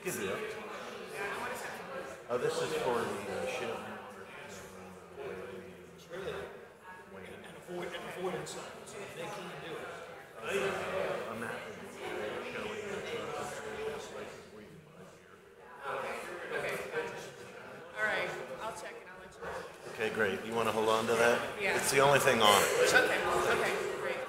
Good deal. Oh, this is for the ship. And avoidance signs. They can't do it. A map showing the places we can find here. Okay. All right. I'll check and I'll let you know. Okay, great. You want to hold on to that? Yeah. It's the only thing on it. Okay. Okay. Great.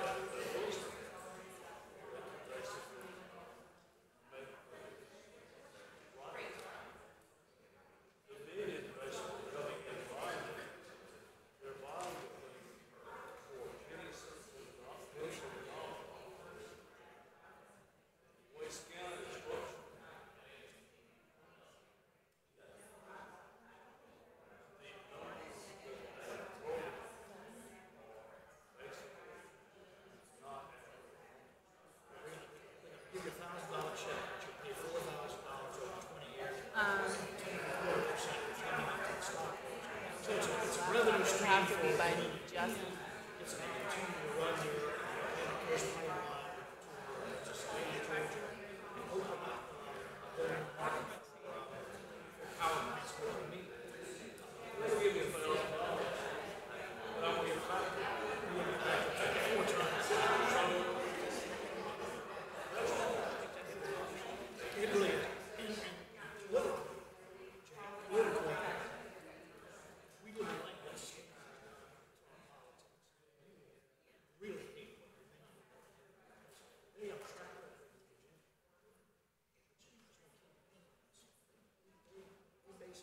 Give you $1,000 check, but you pay $4,000 over 20 years. 4% returning on the stock. So it's a revenue stream. Have to be by just. It's going to continue to run your first pipeline to Savannah, Georgia, and Oklahoma. Power plants for me. We'll give you $1,000, but I want you to factor it. We'll get back to 4 times. It really is. And politically, we really like this. Really hate what they're doing. They have a track record. They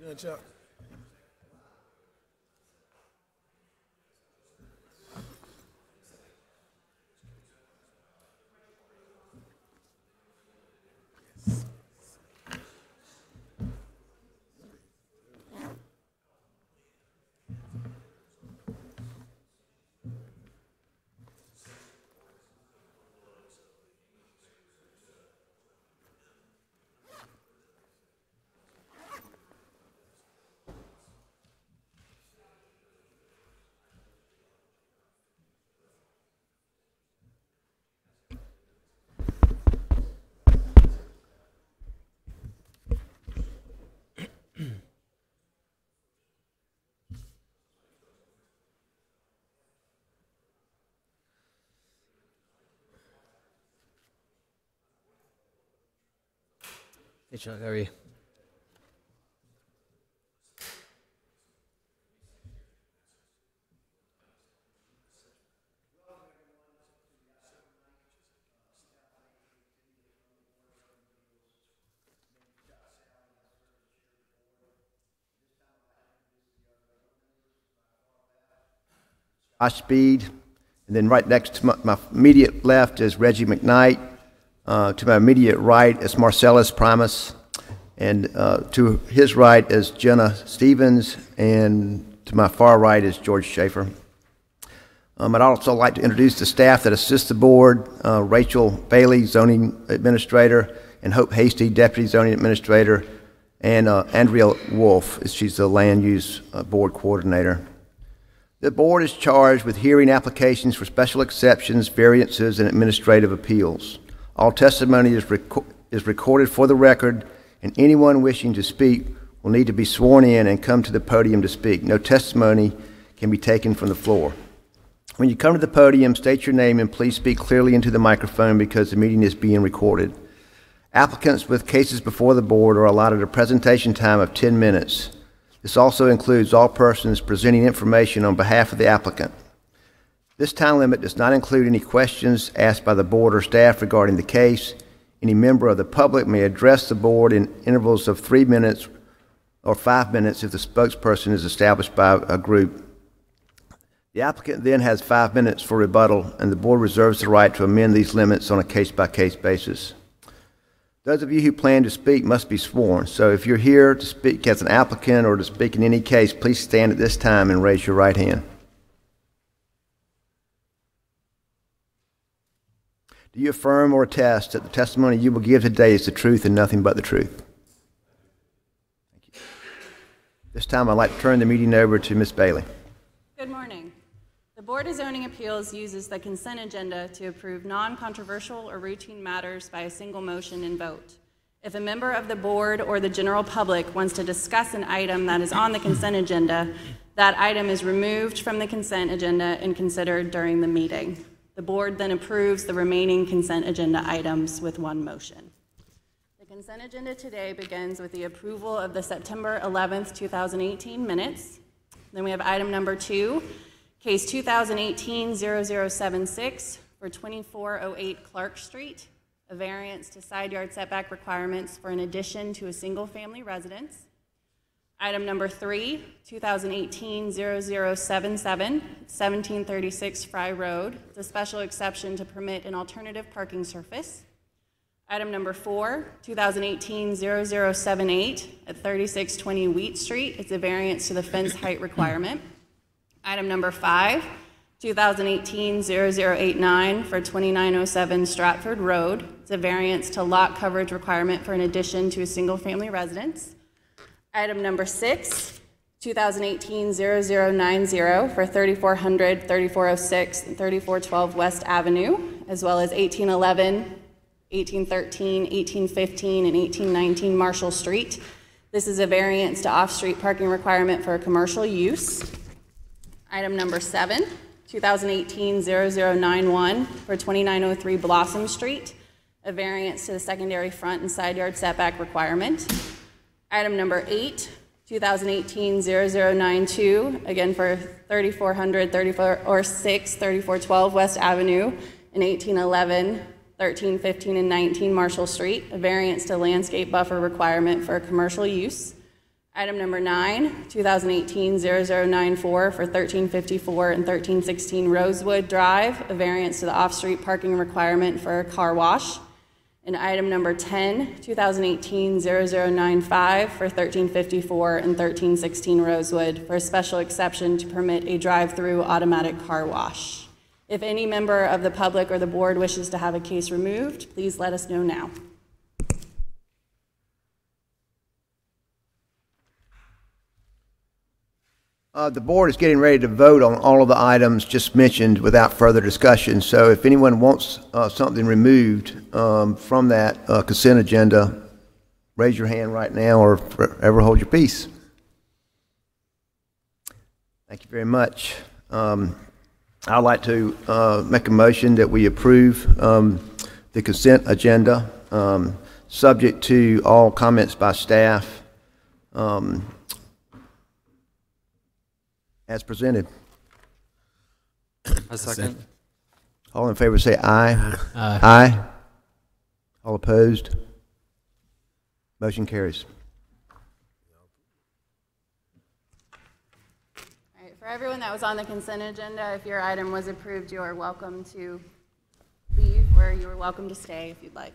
Yeah, Chuck. Hey Chuck, how are you? Speed, and then right next to my immediate left is Reggie McKnight. To my immediate right is Marcellus Primus, and to his right is Jenna Stevens, and to my far right is George Schaefer. I'd also like to introduce the staff that assist the board: Rachel Bailey, Zoning Administrator, and Hope Hasty, Deputy Zoning Administrator, and Andrea Wolf, she's the Land Use Board Coordinator. The board is charged with hearing applications for special exceptions, variances, and administrative appeals. All testimony is recorded for the record, and anyone wishing to speak will need to be sworn in and come to the podium to speak. No testimony can be taken from the floor. When you come to the podium, state your name and please speak clearly into the microphone because the meeting is being recorded. Applicants with cases before the board are allotted a presentation time of 10 minutes. This also includes all persons presenting information on behalf of the applicant. This time limit does not include any questions asked by the board or staff regarding the case. Any member of the public may address the board in intervals of 3 minutes or 5 minutes if the spokesperson is established by a group. The applicant then has 5 minutes for rebuttal, and the board reserves the right to amend these limits on a case-by-case basis. Those of you who plan to speak must be sworn, so if you're here to speak as an applicant or to speak in any case, please stand at this time and raise your right hand. Do you affirm or attest that the testimony you will give today is the truth and nothing but the truth? Thank you. This time I'd like to turn the meeting over to Ms. Bailey. Good morning. The Board of Zoning Appeals uses the consent agenda to approve non-controversial or routine matters by a single motion and vote. If a member of the board or the general public wants to discuss an item that is on the consent agenda, that item is removed from the consent agenda and considered during the meeting. The board then approves the remaining consent agenda items with one motion. The consent agenda today begins with the approval of the September 11th, 2018 minutes. Then we have item number 2, case 2018-0076 for 2408 Clark Street, a variance to side yard setback requirements for an addition to a single-family residence. Item number 3, 2018-0077, 1736 Fry Road. It's a special exception to permit an alternative parking surface. Item number 4, 2018-0078 at 3620 Wheat Street. It's a variance to the fence height requirement. Item number 5, 2018-0089 for 2907 Stratford Road. It's a variance to lot coverage requirement for an addition to a single-family residence. Item number 6, 2018-0090 for 3400, 3406, and 3412 West Avenue, as well as 1811, 1813, 1815, and 1819 Marshall Street. This is a variance to off-street parking requirement for a commercial use. Item number 7, 2018-0091 for 2903 Blossom Street, a variance to the secondary front and side yard setback requirement. Item number 8, 2018-0092, again for 3400, 3406, 3412 West Avenue, and 1811, 1315, and 19 Marshall Street, a variance to landscape buffer requirement for a commercial use. Item number 9, 2018-0094 for 1354 and 1316 Rosewood Drive, a variance to the off-street parking requirement for a car wash. And item number 10, 2018-0095 for 1354 and 1316 Rosewood for a special exception to permit a drive-through automatic car wash. If any member of the public or the board wishes to have a case removed, please let us know now. The board is getting ready to vote on all of the items just mentioned without further discussion. So if anyone wants something removed from that consent agenda, raise your hand right now or forever hold your peace. Thank you very much. I'd like to make a motion that we approve the consent agenda, subject to all comments by staff. As presented. A second. All in favor say aye. Aye. Aye. All opposed? Motion carries. All right, for everyone that was on the consent agenda, if your item was approved, you are welcome to leave, or you are welcome to stay if you'd like.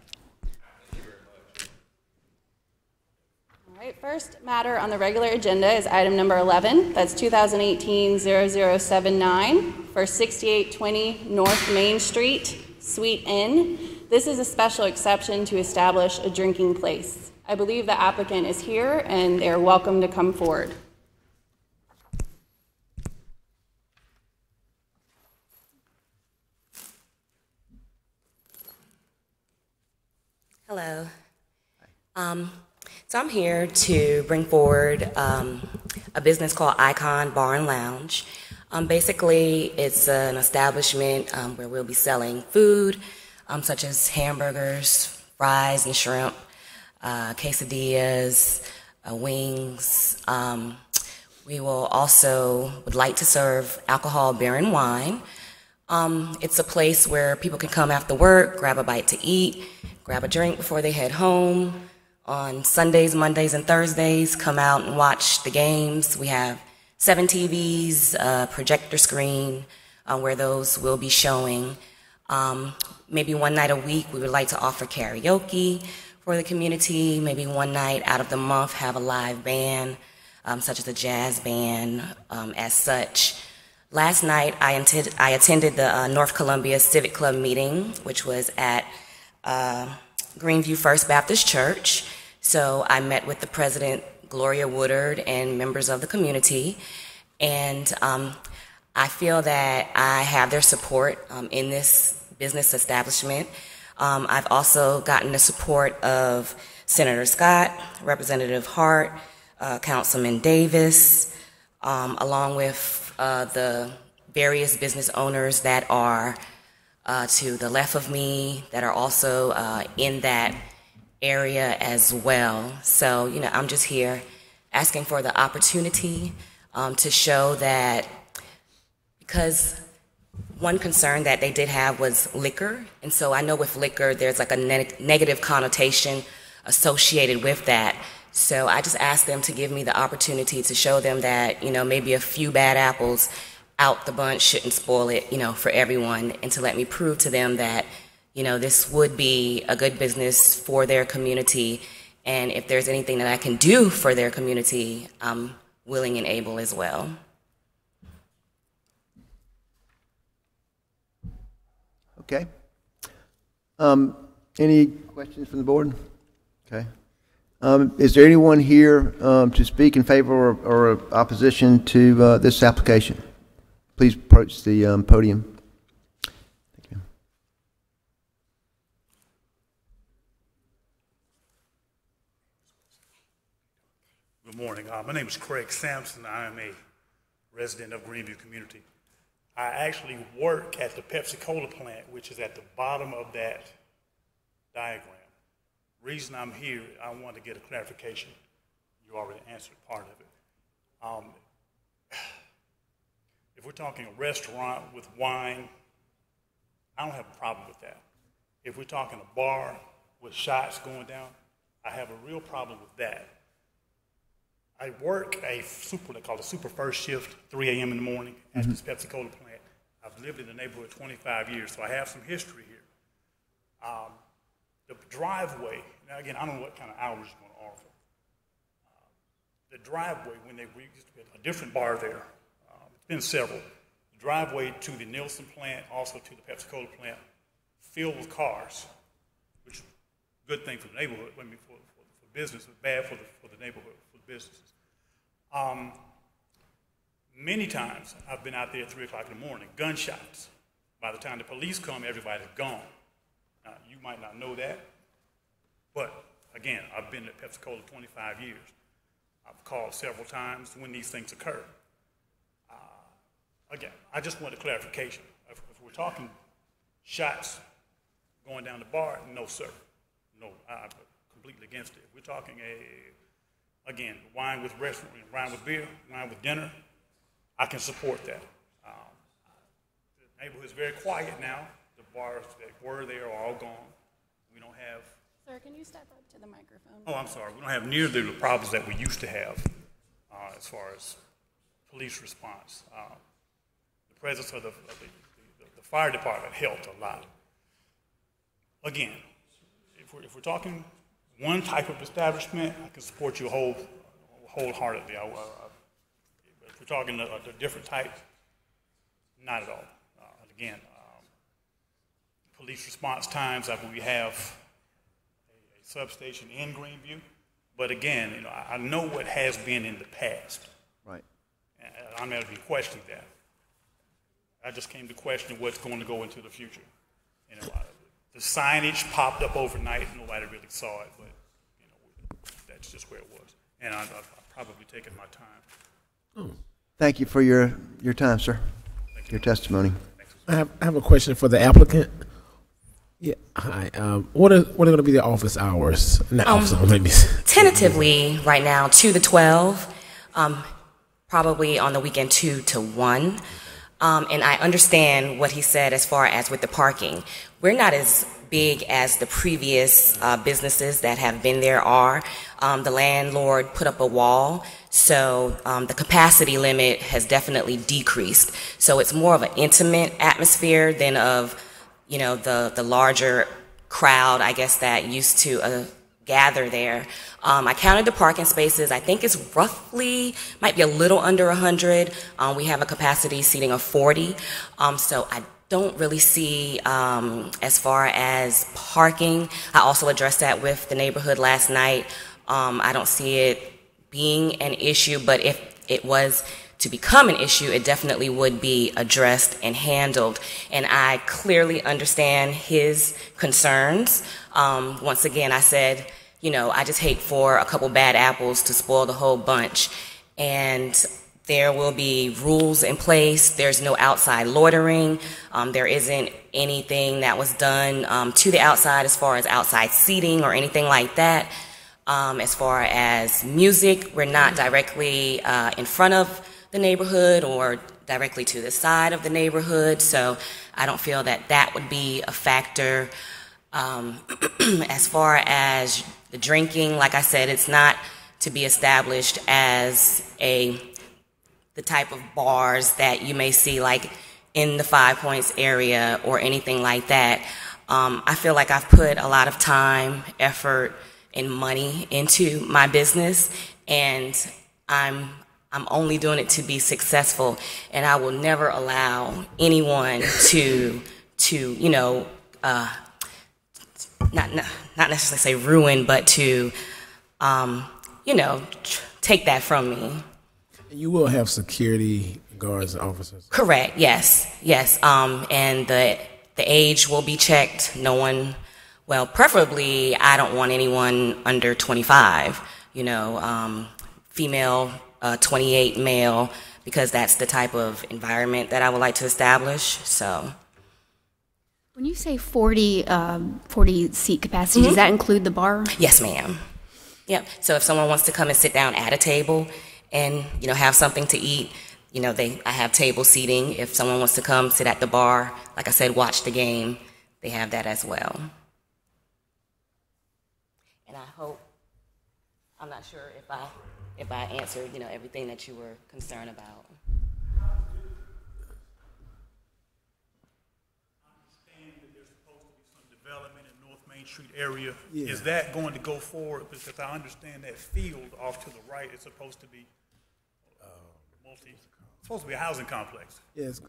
All right, first matter on the regular agenda is item number 11. That's 2018-0079 for 6820 North Main Street, Suite N. This is a special exception to establish a drinking place. I believe the applicant is here, and they are welcome to come forward. Hello. So I'm here to bring forward a business called Icon Bar and Lounge. Basically, it's an establishment where we'll be selling food such as hamburgers, fries and shrimp, quesadillas, wings. We will also would like to serve alcohol, beer, and wine. It's a place where people can come after work, grab a bite to eat, grab a drink before they head home. On Sundays, Mondays, and Thursdays, come out and watch the games. We have 7 TVs, a projector screen where those will be showing. Maybe one night a week, we would like to offer karaoke for the community. Maybe one night out of the month, have a live band, such as a jazz band as such. Last night, I attended the North Columbia Civic Club meeting, which was at Greenview First Baptist Church. So I met with the president, Gloria Woodard, and members of the community. And I feel that I have their support in this business establishment. I've also gotten the support of Senator Scott, Representative Hart, Councilman Davis, along with the various business owners that are to the left of me that are also in that area as well. So, I'm just here asking for the opportunity to show that, because one concern that they did have was liquor. And so I know with liquor, there's like a negative connotation associated with that. So I just asked them to give me the opportunity to show them that, maybe a few bad apples out the bunch shouldn't spoil it, for everyone, and to let me prove to them that, this would be a good business for their community, and if there's anything that I can do for their community, I'm willing and able as well. Okay. Any questions from the board? Okay. Is there anyone here to speak in favor or opposition to this application? Please approach the podium. Thank you. Good morning. My name is Craig Sampson. I am a resident of Greenview Community. I actually work at the Pepsi-Cola plant, which is at the bottom of that diagram. Reason I'm here, I want to get a clarification. You already answered part of it. If we're talking a restaurant with wine, I don't have a problem with that. If we're talking a bar with shots going down, I have a real problem with that. I work they call it a super first shift, 3 a.m. in the morning at this Pepsi Cola plant. I've lived in the neighborhood 25 years, so I have some history here. The driveway, now again, I don't know what kind of hours you're going to offer. The driveway, we used to be a different bar there. It's been several. The driveway to the Nielsen plant, also to the Pepsi Cola plant, filled with cars, which is a good thing for the neighborhood, I mean, for business, but bad for the neighborhood, for the businesses. Many times I've been out there at 3 o'clock in the morning, gunshots. By the time the police come, everybody's gone. Now, you might not know that, but again, I've been at Pepsi Cola 25 years. I've called several times when these things occur. Again, I just want a clarification. If we're talking shots going down the bar, no, sir. No, I'm completely against it. If we're talking again, wine with restaurant, wine with beer, wine with dinner, I can support that. The neighborhood's very quiet now. The bars that were there are all gone. We don't have. Sir, can you step up to the microphone? Oh, I'm sorry. We don't have near the problems that we used to have as far as police response. The presence of the fire department helped a lot. Again, if we're talking one type of establishment, I can support you wholeheartedly. If we're talking a different type, not at all. Again, police response times, like we have a substation in Greenview, but again, I know what has been in the past. Right. And I'm not even questioning that. I just came to question what's going to go into the future. The signage popped up overnight. Nobody really saw it, but that's just where it was. And I've probably taken my time. Thank you for your time, sir. Your testimony. I have a question for the applicant. Yeah, hi. What are going to be the office hours? Maybe. Tentatively, right now, 2 to 12. Probably on the weekend, 2 to 1. And I understand what he said as far as with the parking. We're not as big as the previous businesses that have been there are. The landlord put up a wall, so the capacity limit has definitely decreased. So it's more of an intimate atmosphere than of, the larger crowd, I guess, that used to gather there. I counted the parking spaces. I think it's roughly, might be a little under 100. We have a capacity seating of 40. So I don't really see, as far as parking, I also addressed that with the neighborhood last night. I don't see it being an issue, but if it was to become an issue, it definitely would be addressed and handled. And I clearly understand his concerns. Once again, I said, I just hate for a couple bad apples to spoil the whole bunch. And there will be rules in place. There's no outside loitering. There isn't anything that was done to the outside as far as outside seating or anything like that. As far as music, we're not directly in front of the neighborhood or directly to the side of the neighborhood, so I don't feel that that would be a factor. As far as the drinking, like I said, it's not to be established as the type of bars that you may see like in the 5 Points area or anything like that. I feel like I've put a lot of time, effort, and money into my business, and I'm only doing it to be successful, and I will never allow anyone to not necessarily say ruin, but to take that from me. You will have security guards and officers. Correct. Yes. And the age will be checked. No one. Well, preferably, I don't want anyone under 25. Female. 28 male, because that's the type of environment that I would like to establish. So, when you say 40 seat capacity, does that include the bar? Yes, ma'am. Yep. So if someone wants to come and sit down at a table and have something to eat, I have table seating. If someone wants to come sit at the bar, like I said, watch the game, they have that as well. And I hope, I'm not sure if I if I answered, everything that you were concerned about. Development in North Main Street area. Yeah. Is that going to go forward? Because I understand that field off to the right is supposed to be supposed to be a housing complex. Yes.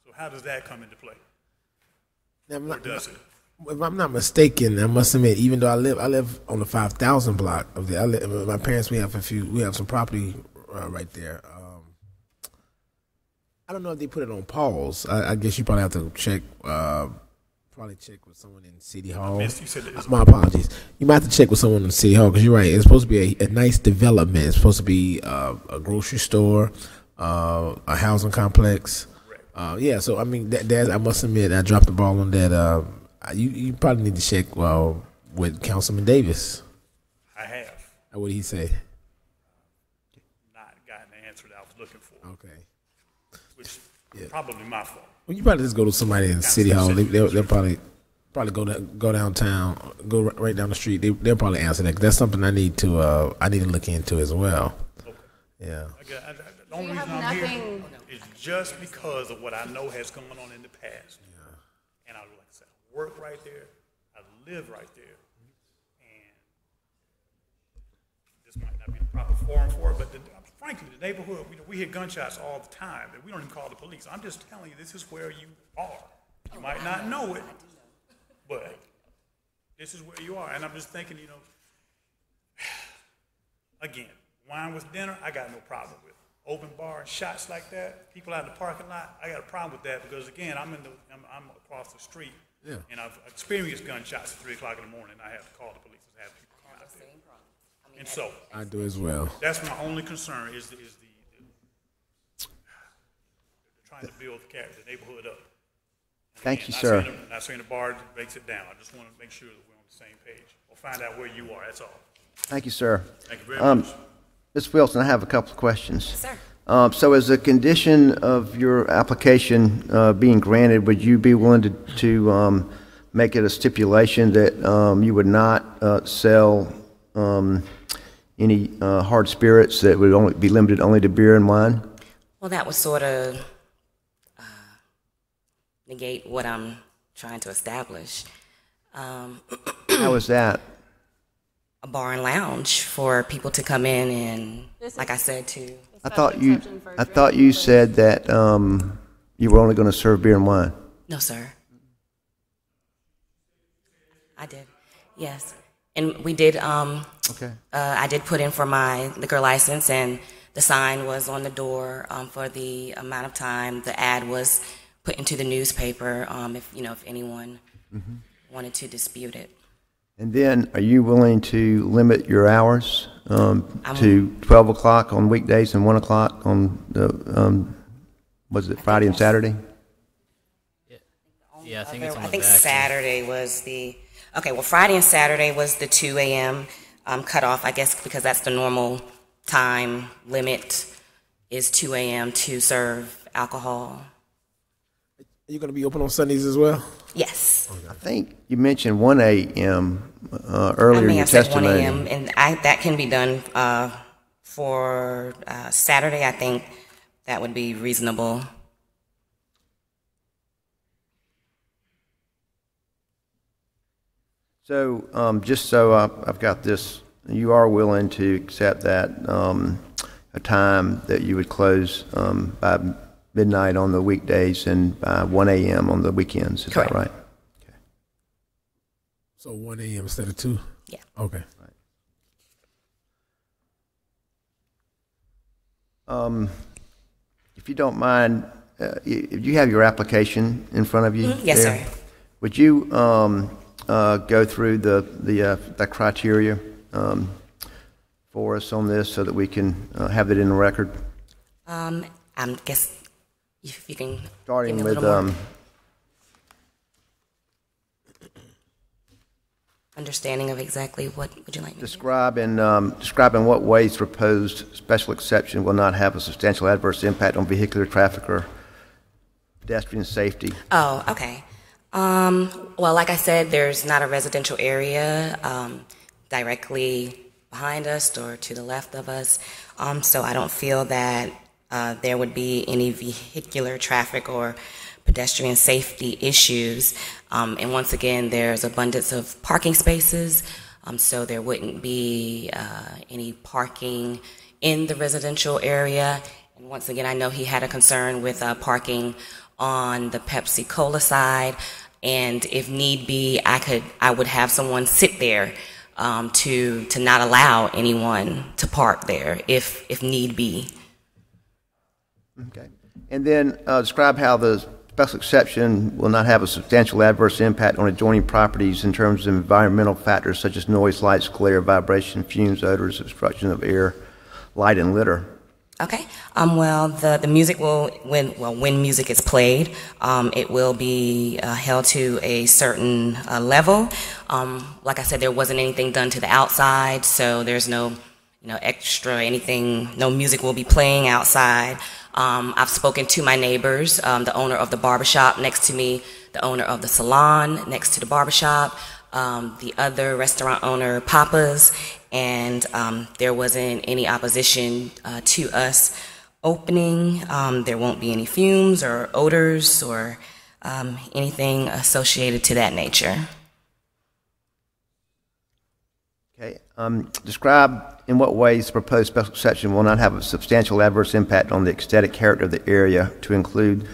So how does that come into play? Now, or does it? If I'm not mistaken, I must admit, even though I live on the 5,000 block of there. My parents, we have some property right there. I don't know if they put it on pause. I guess you probably have to check. Probably check with someone in City Hall. My apologies. You might have to check with someone in City Hall because you're right. It's supposed to be a nice development. It's supposed to be a grocery store, a housing complex. Yeah. So I mean, that I must admit, I dropped the ball on that. You probably need to check with Councilman Davis. I have. What did he say? Not gotten the answer that I was looking for. Okay. Which is probably my fault. Well, you probably just go to somebody in City Hall. They'll probably go downtown, go right down the street. They'll probably answer that. 'Cause that's something I need to look into as well. Okay. Yeah. The only reason I'm here is just because of what I know has gone on in the past. Yeah. And like I said, I work right there. I live right there. And this might not be the proper forum for it, but frankly, the neighborhood, we hear gunshots all the time, and we don't even call the police. I'm just telling you, this is where you are. You might not know it, but this is where you are. And I'm just thinking, again, wine with dinner, I got no problem with. Open bar, shots like that, people out in the parking lot, I got a problem with that because, again, I'm across the street, and I've experienced gunshots at 3 o'clock in the morning. I have to call the police and have people come out there. And so I do as well. That's my only concern is the trying to build the neighborhood up. Thank you, sir. Not saying the bar breaks it down. I just want to make sure that we're on the same page. We'll find out where you are. That's all. Thank you, sir. Thank you very much. Ms. Wilson, I have a couple of questions. Sir. So as a condition of your application being granted, would you be willing to make it a stipulation that you would not sell any hard spirits, that would only be limited only to beer and wine? Well, that would sort of negate what I'm trying to establish. How is that? A bar and lounge for people to come in and, like I said, to. I thought you said that you were only going to serve beer and wine. No, sir. I did. Yes. And we did, okay. I did put in for my liquor license, and the sign was on the door for the amount of time. The ad was put into the newspaper if anyone wanted to dispute it. And then, are you willing to limit your hours to 12 o'clock on weekdays and 1 o'clock on the, was it Friday and Saturday? Yeah, I think it's on the I think back. Saturday was the, okay, well, Friday and Saturday was the 2 a.m. Cutoff, I guess, because that's the normal time limit is 2 a.m. to serve alcohol. Are you going to be open on Sundays as well? Yes. I think you mentioned 1 a.m. Earlier in your testimony. I may have said 1 a.m., and that can be done for Saturday. I think that would be reasonable. So, just so I've got this, you are willing to accept that a time that you would close by midnight on the weekdays and by 1 a.m. on the weekends. Is Correct. That right? Okay. So 1 a.m. instead of 2? Yeah. Okay. Right. If you don't mind, if you have your application in front of you. Yes, there, sir. Would you go through the criteria for us on this so that we can have it in the record? I guess if you can Starting give me a with little more understanding of exactly what would you like me to do? describing what ways proposed special exception will not have a substantial adverse impact on vehicular traffic or pedestrian safety. Oh, okay. Well, like I said, there's not a residential area directly behind us or to the left of us. So I don't feel that there would be any vehicular traffic or pedestrian safety issues. And once again, there's abundance of parking spaces, so there wouldn't be any parking in the residential area. And once again, I know he had a concern with parking on the Pepsi Cola side, and if need be, I would have someone sit there to not allow anyone to park there if need be. Okay. And then describe how the special exception will not have a substantial adverse impact on adjoining properties in terms of environmental factors such as noise, lights, glare, vibration, fumes, odors, obstruction of air, light, and litter. Okay. Well, the music will, when music is played, it will be held to a certain level. Like I said, there wasn't anything done to the outside, so there's no, extra anything. No music will be playing outside. I've spoken to my neighbors, the owner of the barbershop next to me, the owner of the salon next to the barbershop, the other restaurant owner, Papa's, and there wasn't any opposition to us opening. There won't be any fumes or odors or anything associated to that nature. Okay. Describe in what ways the proposed special exception will not have a substantial adverse impact on the aesthetic character of the area, to include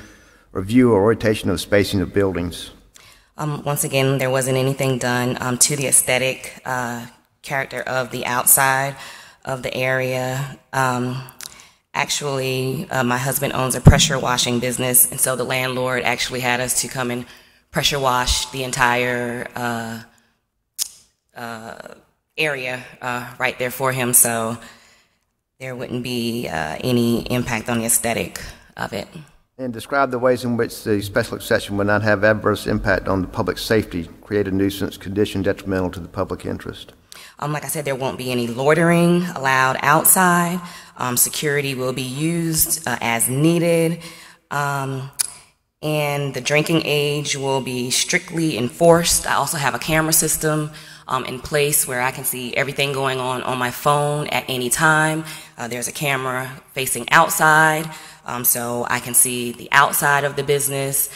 review or rotation of spacing of buildings. Once again, there wasn't anything done to the aesthetic character of the outside of the area. Actually, my husband owns a pressure washing business, and so the landlord actually had us to come and pressure wash the entire area right there for him, so there wouldn't be any impact on the aesthetic of it. And describe the ways in which the special exception would not have adverse impact on the public safety, create a nuisance, condition detrimental to the public interest. Like I said, there won't be any loitering allowed outside. Security will be used as needed. And the drinking age will be strictly enforced. I also have a camera system in place where I can see everything going on my phone at any time. There's a camera facing outside, so I can see the outside of the business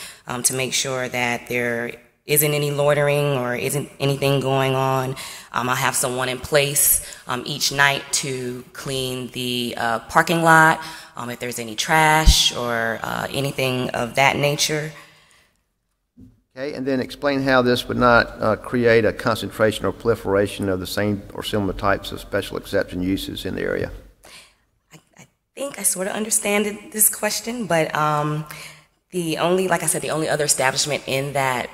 to make sure that there isn't any loitering or isn't anything going on. I'll have someone in place each night to clean the parking lot if there's any trash or anything of that nature. Okay, and then explain how this would not create a concentration or proliferation of the same or similar types of special exception uses in the area. I think I sort of understand this question, but like I said, the only other establishment in that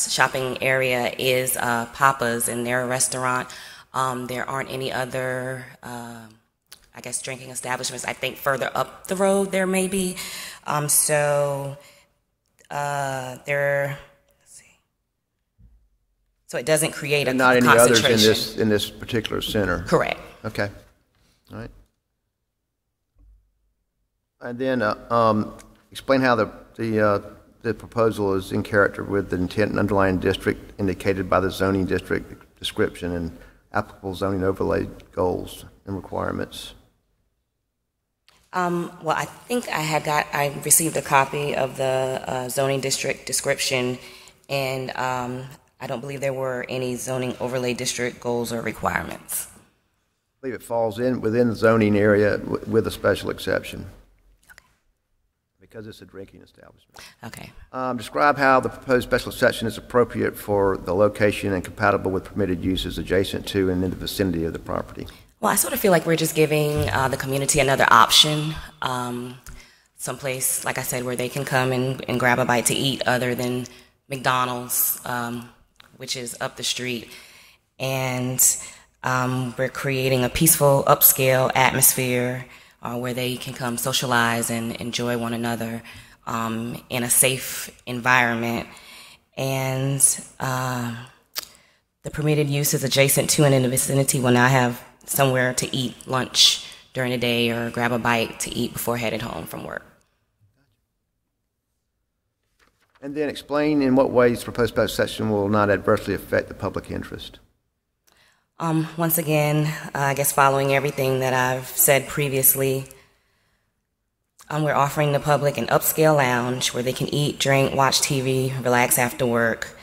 shopping area is Papa's and their restaurant. There aren't any other, drinking establishments. I think further up the road there may be. So it doesn't create a concentration. Not any others in this particular center. Correct. Okay. All right. And then explain how the proposal is in character with the intent and underlying district indicated by the zoning district description and applicable zoning overlay goals and requirements. Well, I think I received a copy of the zoning district description, and I don't believe there were any zoning overlay district goals or requirements. I believe it falls within the zoning area with a special exception. Because it's a drinking establishment. Okay. Describe how the proposed special exception is appropriate for the location and compatible with permitted uses adjacent to and in the vicinity of the property. Well, I sort of feel like we're just giving the community another option, someplace, like I said, where they can come and grab a bite to eat other than McDonald's, which is up the street. And we're creating a peaceful, upscale atmosphere where they can come socialize and enjoy one another in a safe environment. And the permitted uses adjacent to and in the vicinity will now have somewhere to eat lunch during the day or grab a bite to eat before heading home from work. And then explain in what ways the proposed special exception will not adversely affect the public interest. Once again, I guess following everything that I've said previously, we're offering the public an upscale lounge where they can eat, drink, watch TV, relax after work.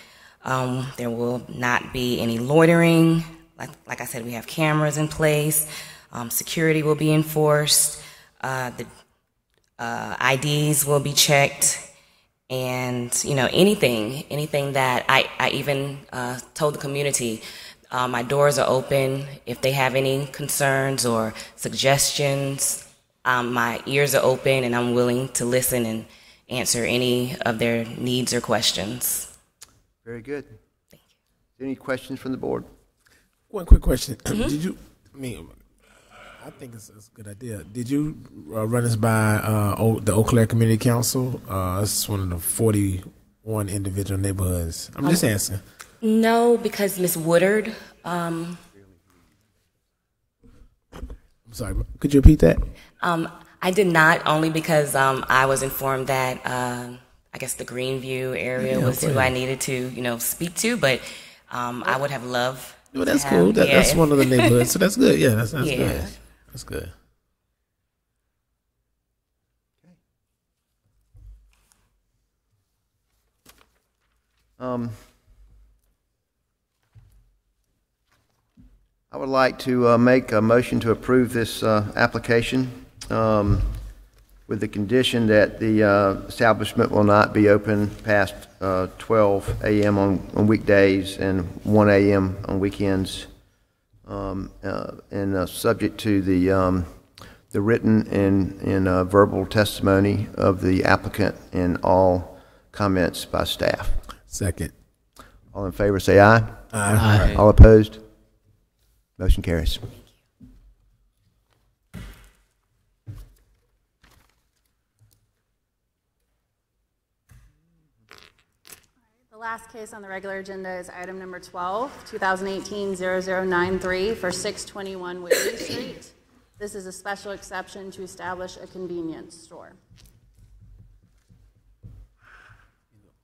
There will not be any loitering. Like I said, we have cameras in place. Security will be enforced. The IDs will be checked. And, anything that I even told the community, my doors are open. If they have any concerns or suggestions, my ears are open and I'm willing to listen and answer any of their needs or questions. Very good. Thank you. Any questions from the board? One quick question. Did you, I think it's a good idea. Did you run this by the Eau Claire Community Council? It's one of the 41 individual neighborhoods. I'm just asking. No, because Ms. Woodard. I'm sorry, could you repeat that? I did not, only because I was informed that I guess the Greenview area was who I needed to, speak to, but I would have loved. Well, that's cool. That's one of the neighborhoods, so that's good. Yeah, that's good. That's good. I would like to make a motion to approve this application with the condition that the establishment will not be open past 12 a.m. on weekdays and 1 a.m. on weekends, and subject to the written and verbal testimony of the applicant and all comments by staff. Second. All in favor, say aye. Aye. All opposed? Motion carries. The last case on the regular agenda is item number 12, 2018-0093 for 621 Whitley Street. This is a special exception to establish a convenience store.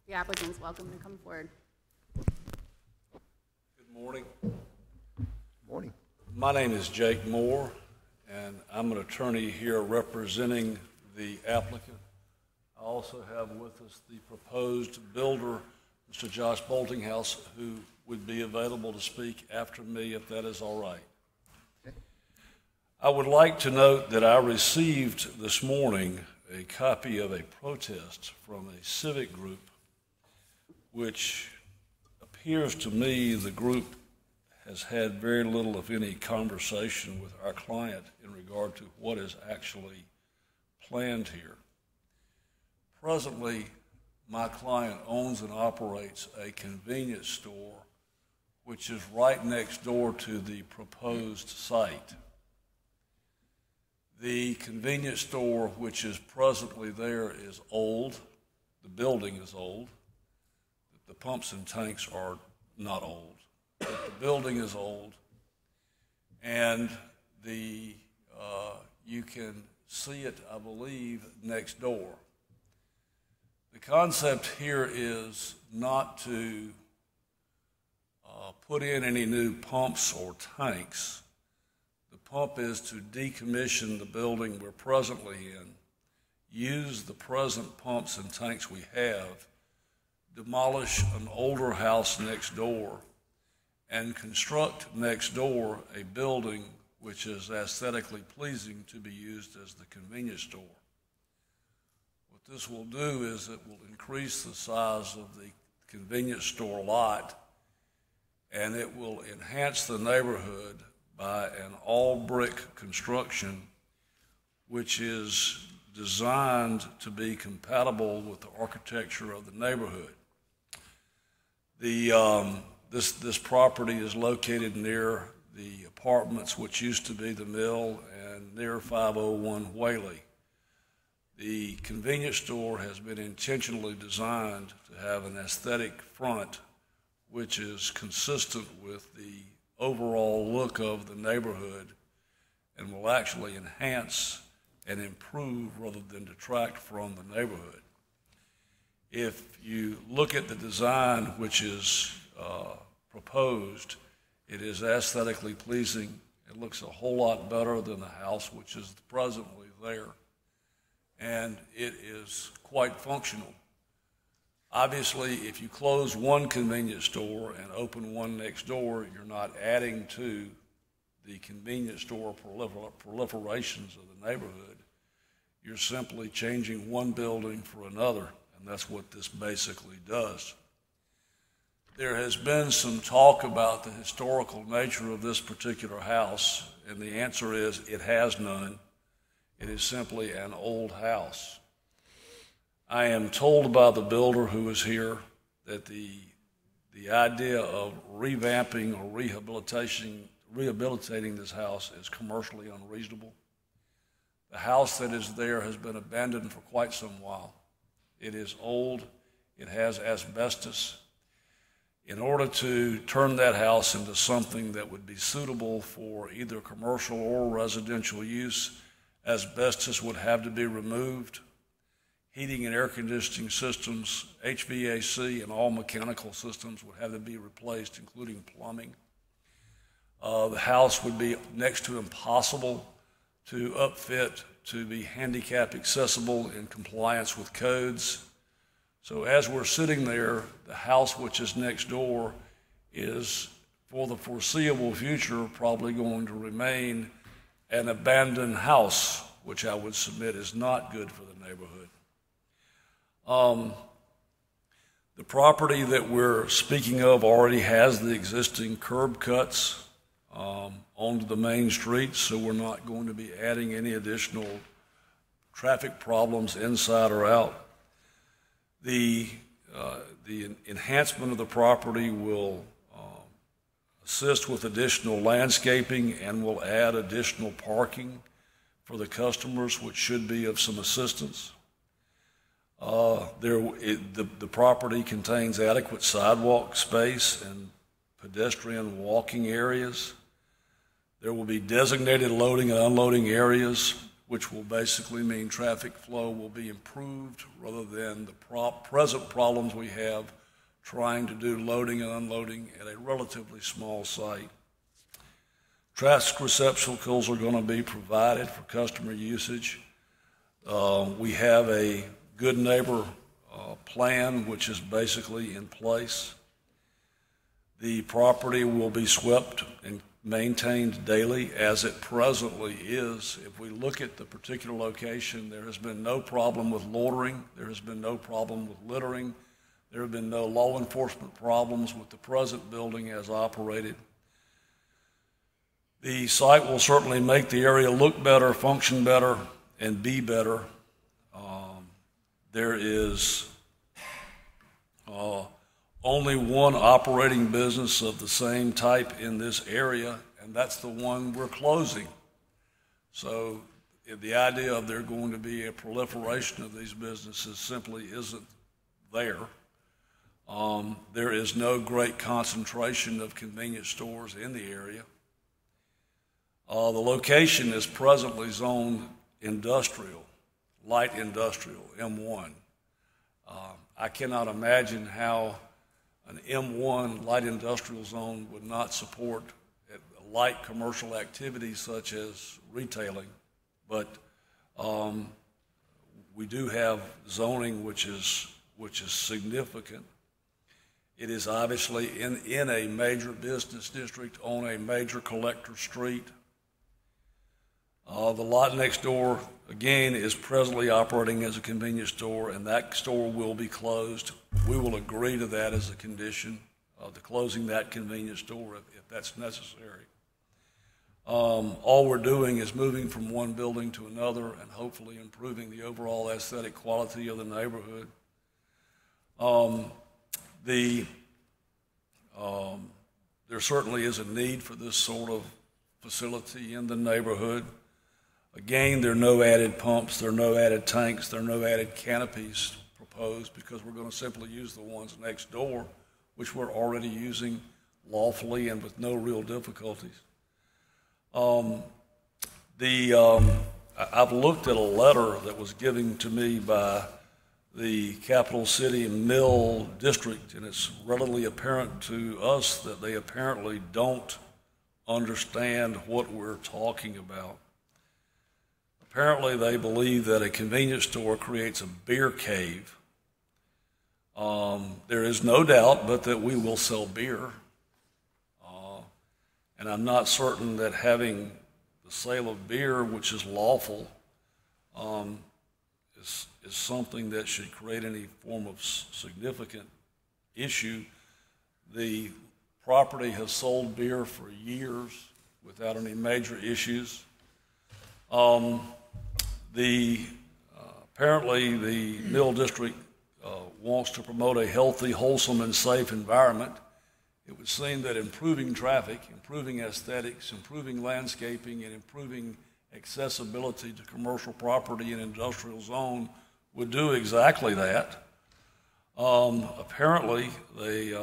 The applicant's welcome to come forward. Good morning. Morning. My name is Jake Moore, and I'm an attorney here representing the applicant. I also have with us the proposed builder, Mr. Josh Boltinghouse, who would be available to speak after me if that is all right. Okay. I would like to note that I received this morning a copy of a protest from a civic group, which appears to me the group has had very little, if any, conversation with our client in regard to what is actually planned here. Presently, my client owns and operates a convenience store which is right next door to the proposed site. The convenience store which is presently there is old. The building is old. The pumps and tanks are not old. But the building is old, and you can see it, I believe, next door. The concept here is not to put in any new pumps or tanks. The pump is to decommission the building we're presently in, use the present pumps and tanks we have, demolish an older house next door, and construct next door a building which is aesthetically pleasing to be used as the convenience store. What this will do is it will increase the size of the convenience store lot, and it will enhance the neighborhood by an all-brick construction which is designed to be compatible with the architecture of the neighborhood. This property is located near the apartments which used to be the mill and near 501 Whaley. The convenience store has been intentionally designed to have an aesthetic front which is consistent with the overall look of the neighborhood and will actually enhance and improve rather than detract from the neighborhood. If you look at the design which is proposed, It is aesthetically pleasing. It looks a whole lot better than the house which is presently there, and it is quite functional. Obviously, if you close one convenience store and open one next door, you're not adding to the convenience store proliferations of the neighborhood. You're simply changing one building for another, and that's what this basically does. There has been some talk about the historical nature of this particular house, and the answer is it has none. It is simply an old house. I am told by the builder who is here that the idea of revamping or rehabilitating this house is commercially unreasonable. The house that is there has been abandoned for quite some while. It is old. It has asbestos. In order to turn that house into something that would be suitable for either commercial or residential use, asbestos would have to be removed. Heating and air conditioning systems, HVAC, and all mechanical systems would have to be replaced, including plumbing. The house would be next to impossible to upfit to be handicap accessible in compliance with codes. So as we're sitting there, the house which is next door is, for the foreseeable future, probably going to remain an abandoned house, which I would submit is not good for the neighborhood. The property that we're speaking of already has the existing curb cuts onto the main street, so we're not going to be adding any additional traffic problems inside or out. The enhancement of the property will assist with additional landscaping and will add additional parking for the customers, which should be of some assistance. The property contains adequate sidewalk space and pedestrian walking areas. There will be designated loading and unloading areas, which will basically mean traffic flow will be improved rather than the present problems we have trying to do loading and unloading at a relatively small site. Traffic receptacles are going to be provided for customer usage. We have a good neighbor plan, which is basically in place. The property will be swept and maintained daily as it presently is. If we look at the particular location, there has been no problem with loitering. There has been no problem with littering. There have been no law enforcement problems with the present building as operated. The site will certainly make the area look better, function better, and be better. There is only one operating business of the same type in this area, and that's the one we're closing. So the idea of there going to be a proliferation of these businesses simply isn't there. There is no great concentration of convenience stores in the area. The location is presently zoned industrial, light industrial, M1. I cannot imagine how an M1 light industrial zone would not support light commercial activities such as retailing, but we do have zoning which is significant. It is obviously in a major business district on a major collector street. The lot next door, again, is presently operating as a convenience store, and that store will be closed. We will agree to that as a condition of the closing that convenience store if that's necessary. All we're doing is moving from one building to another and hopefully improving the overall aesthetic quality of the neighborhood. There certainly is a need for this sort of facility in the neighborhood. Again, there are no added pumps, there are no added tanks, there are no added canopies proposed because we're going to simply use the ones next door, which we're already using lawfully and with no real difficulties. I've looked at a letter that was given to me by the capital city mill district, and it's readily apparent to us that they apparently don't understand what we're talking about. Apparently they believe that a convenience store creates a beer cave. There is no doubt but that we will sell beer. And I'm not certain that having the sale of beer, which is lawful, is something that should create any form of significant issue. The property has sold beer for years without any major issues. Apparently the mill district wants to promote a healthy, wholesome, and safe environment. It would seem that improving traffic, improving aesthetics, improving landscaping, and improving accessibility to commercial property and industrial zone would do exactly that. Apparently, they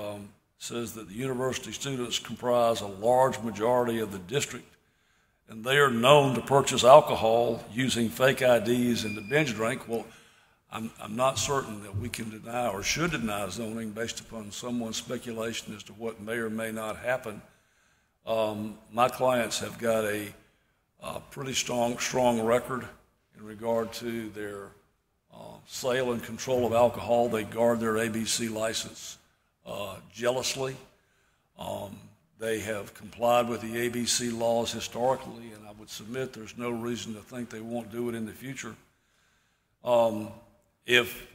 says that the university students comprise a large majority of the district, and they are known to purchase alcohol using fake IDs and to binge drink. Well, I'm not certain that we can deny or should deny zoning based upon someone's speculation as to what may or may not happen. My clients have got a pretty strong record in regard to their sale and control of alcohol. They guard their ABC license jealously. They have complied with the ABC laws historically, and I would submit there's no reason to think they won't do it in the future. If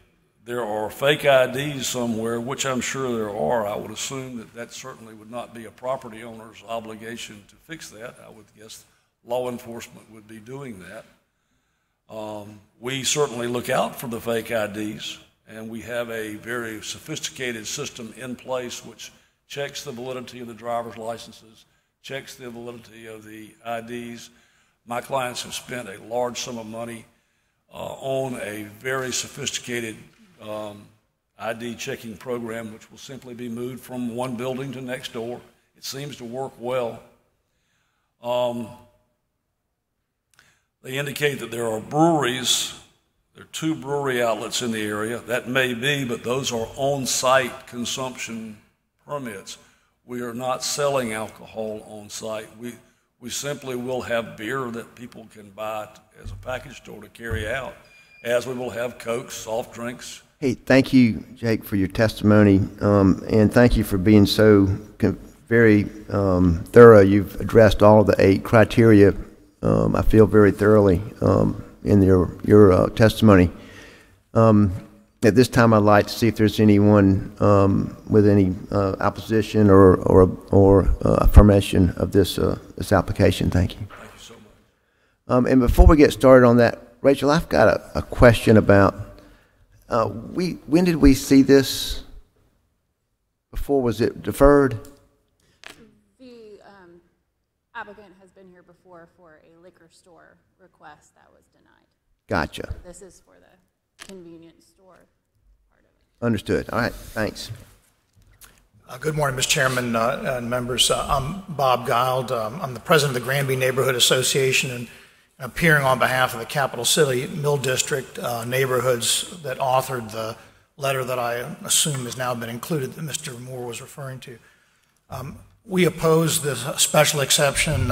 there are fake IDs somewhere, which I'm sure there are, I would assume that that certainly would not be a property owner's obligation to fix that. I would guess law enforcement would be doing that. We certainly look out for the fake IDs, and we have a very sophisticated system in place which checks the validity of the driver's licenses, checks the validity of the IDs. My clients have spent a large sum of money on a very sophisticated ID checking program, which will simply be moved from one building to next door. It seems to work well. They indicate that there are breweries. There are 2 brewery outlets in the area. That may be, but those are on-site consumption permits. We are not selling alcohol on site. We simply will have beer that people can buy as a package store to carry out, as we will have Coke, soft drinks. Hey, thank you, Jake, for your testimony, and thank you for being so very thorough. You've addressed all of the 8 criteria, I feel, very thoroughly in your testimony. At this time, I'd like to see if there's anyone with any opposition or affirmation of this application. Thank you. Thank you so much. And before we get started on that, Rachel, I've got a question about when did we see this? Before, was it deferred? The applicant has been here before for a liquor store request that was denied. Gotcha. This is for the convenience store part of it. Understood. All right. Thanks. Good morning, Mr. Chairman and members. I'm Bob Gild. I'm the president of the Granby Neighborhood Association, and appearing on behalf of the Capital City Mill District neighborhoods that authored the letter that I assume has now been included that Mr. Moore was referring to. We oppose this special exception.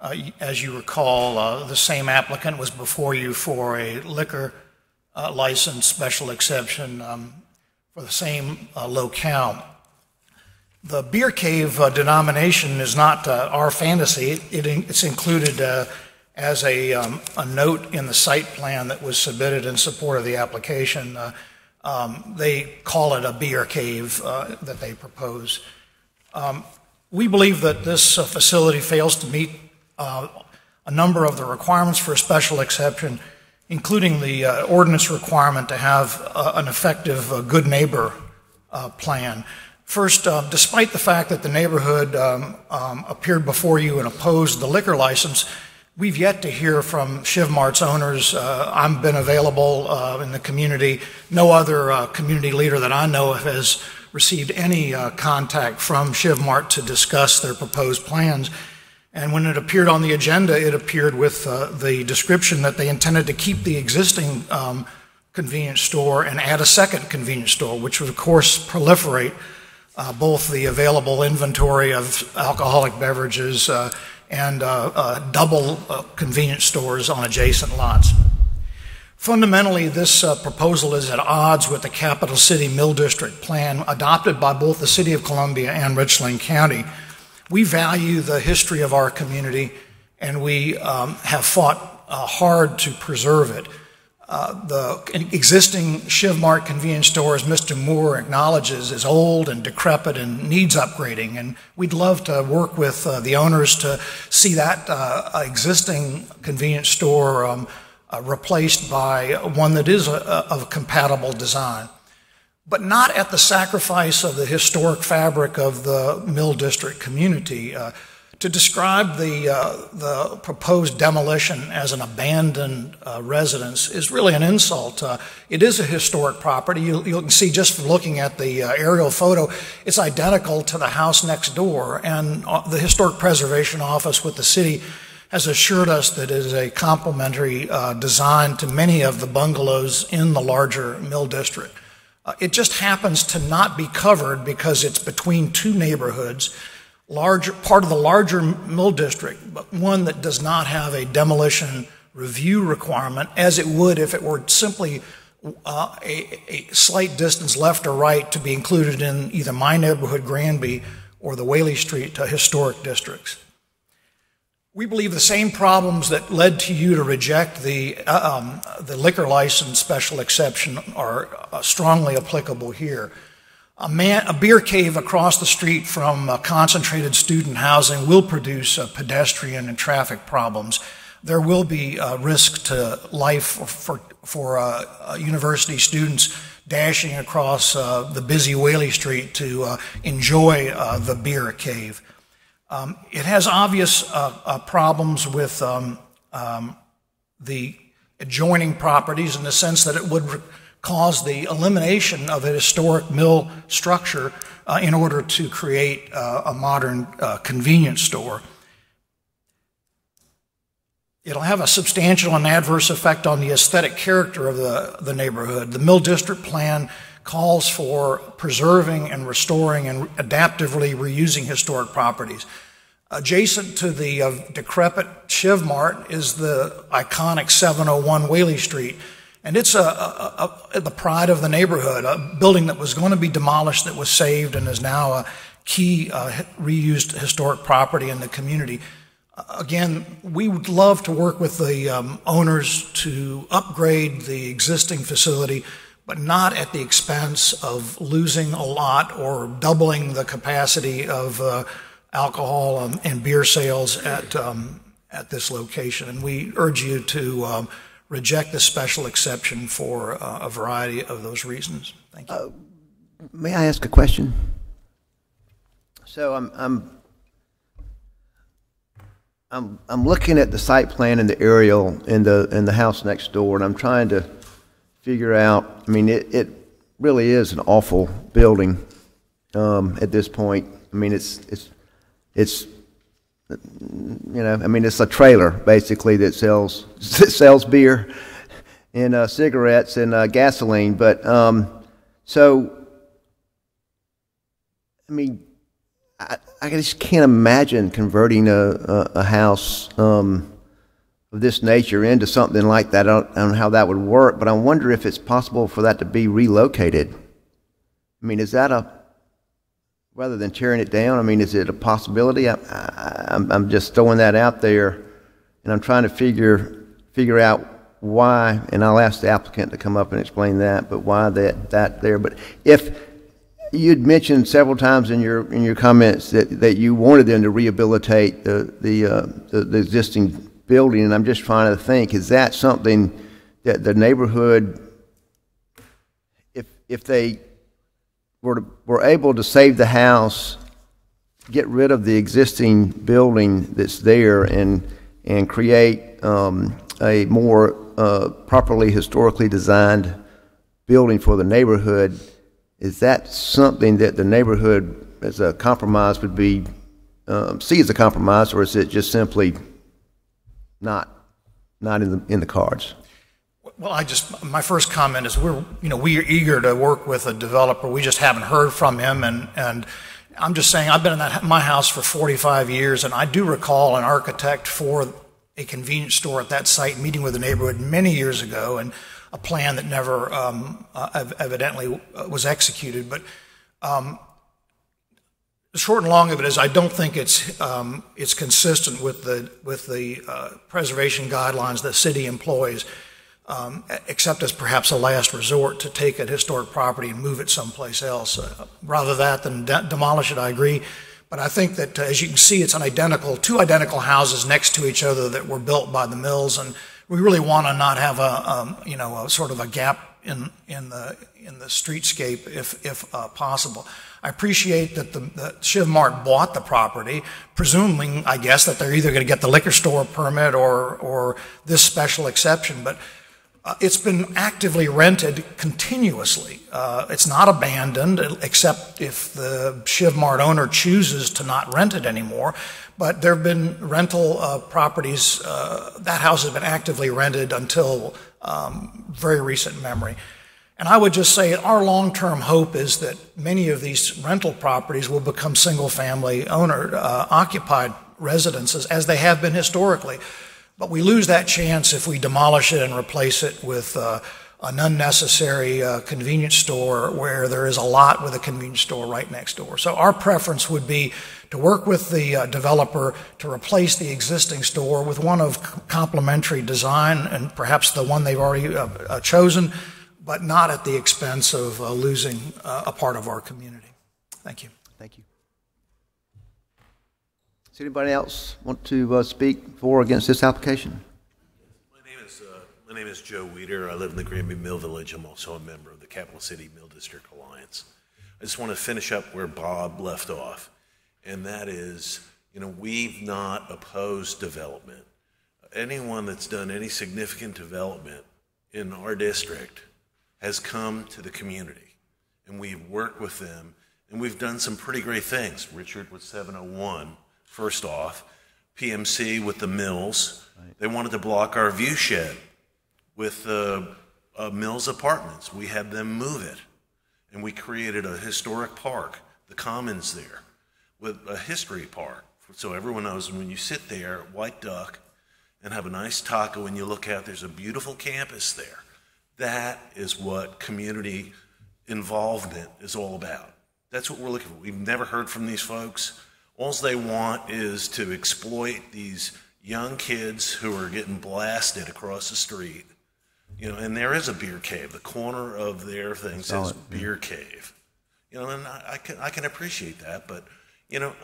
As you recall, the same applicant was before you for a liquor license special exception for the same locale. The beer cave denomination is not our fantasy. It's included as a note in the site plan that was submitted in support of the application. They call it a beer cave that they propose. We believe that this facility fails to meet a number of the requirements for a special exception, including the ordinance requirement to have an effective good neighbor plan. First, despite the fact that the neighborhood appeared before you and opposed the liquor license, we've yet to hear from Shiv Mart's owners. I've been available in the community. No other community leader that I know of has received any contact from Shiv Mart to discuss their proposed plans. And when it appeared on the agenda, it appeared with the description that they intended to keep the existing convenience store and add a second convenience store, which would, of course, proliferate both the available inventory of alcoholic beverages and double convenience stores on adjacent lots. Fundamentally, this proposal is at odds with the Capital City Mill District plan adopted by both the City of Columbia and Richland County. We value the history of our community, and we have fought hard to preserve it. The existing Shiv Mart convenience store, as Mr. Moore acknowledges, is old and decrepit and needs upgrading, and we'd love to work with the owners to see that existing convenience store replaced by one that is of a compatible design, but not at the sacrifice of the historic fabric of the Mill District community. To describe the proposed demolition as an abandoned residence is really an insult. It is a historic property. You can see just from looking at the aerial photo, it's identical to the house next door, and the Historic Preservation Office with the city has assured us that it is a complementary design to many of the bungalows in the larger Mill District. It just happens to not be covered because it's between two neighborhoods, part of the larger Mill District, but one that does not have a demolition review requirement, as it would if it were simply a slight distance left or right to be included in either my neighborhood, Granby, or the Whaley Street historic districts. We believe the same problems that led to you to reject the liquor license special exception are strongly applicable here. A beer cave across the street from concentrated student housing will produce pedestrian and traffic problems. There will be risk to life for university students dashing across the busy Whaley Street to enjoy the beer cave. It has obvious problems with the adjoining properties in the sense that it would cause the elimination of a historic mill structure in order to create a modern convenience store. It'll have a substantial and adverse effect on the aesthetic character of the neighborhood. The Mill District plan calls for preserving and restoring and adaptively reusing historic properties. Adjacent to the decrepit Shiv Mart is the iconic 701 Whaley Street, and it's the pride of the neighborhood, a building that was going to be demolished that was saved and is now a key reused historic property in the community. Again, we would love to work with the owners to upgrade the existing facility, but not at the expense of losing a lot or doubling the capacity of alcohol and beer sales at this location. And we urge you to reject this special exception for a variety of those reasons. Thank you. May I ask a question? So I'm looking at the site plan and the aerial in the house next door, and I'm trying to figure out. I mean, it really is an awful building at this point. I mean, it's you know, I mean, it's a trailer basically that sells beer and cigarettes and gasoline. But so, I mean, I just can't imagine converting a house of this nature into something like that. I don't know how that would work, but I wonder if it's possible for that to be relocated. I mean, is that rather than tearing it down, I mean, is it a possibility? I'm just throwing that out there, and I'm trying to figure out why, and I'll ask the applicant to come up and explain that, but why that there. But if you'd mentioned several times in your comments that you wanted them to rehabilitate the existing building, and I'm just trying to think, is that something that the neighborhood, if they were able to save the house, get rid of the existing building that's there, and create a more properly historically designed building for the neighborhood, is that something that the neighborhood as a compromise would be see as a compromise, or is it just simply not in the cards? Well, my first comment is we are eager to work with a developer. We just haven't heard from him, and I'm just saying I've been in my house for 45 years, and I do recall an architect for a convenience store at that site meeting with the neighborhood many years ago, and a plan that never evidently was executed. But the short and long of it is, I don't think it's consistent with the preservation guidelines the city employs, except as perhaps a last resort to take a historic property and move it someplace else. Rather that than demolish it, I agree. But I think that, as you can see, it's two identical houses next to each other that were built by the Mills, and we really want to not have a sort of a gap in the streetscape if possible. I appreciate that the Shiv Mart bought the property, presuming, I guess, that they're either going to get the liquor store permit or this special exception, but it's been actively rented continuously. It's not abandoned, except if the Shiv Mart owner chooses to not rent it anymore. But there have been rental properties. That house has been actively rented until very recent memory. And I would just say our long-term hope is that many of these rental properties will become single-family occupied residences, as they have been historically. But we lose that chance if we demolish it and replace it with an unnecessary convenience store where there is a lot with a convenience store right next door. So our preference would be to work with the developer to replace the existing store with one of complementary design, and perhaps the one they've already chosen, but not at the expense of losing a part of our community. Thank you. Thank you. Does anybody else want to speak for or against this application? My name is Joe Weeder. I live in the Granby Mill Village. I'm also a member of the Capital City Mill District Alliance. I just want to finish up where Bob left off, and that is, we've not opposed development. Anyone that's done any significant development in our district has come to the community, and we've worked with them, and we've done some pretty great things. Richard with 701. First off, PMC with the Mills, they wanted to block our view shed with Mills Apartments. We had them move it, and we created a historic park, the Commons there, with a history park. So everyone knows when you sit there at White Duck and have a nice taco and you look out, there's a beautiful campus there. That is what community involvement is all about. That's what we're looking for. We've never heard from these folks. All they want is to exploit these young kids who are getting blasted across the street. And there is a beer cave. The corner of their thing says beer cave. And I can appreciate that. But,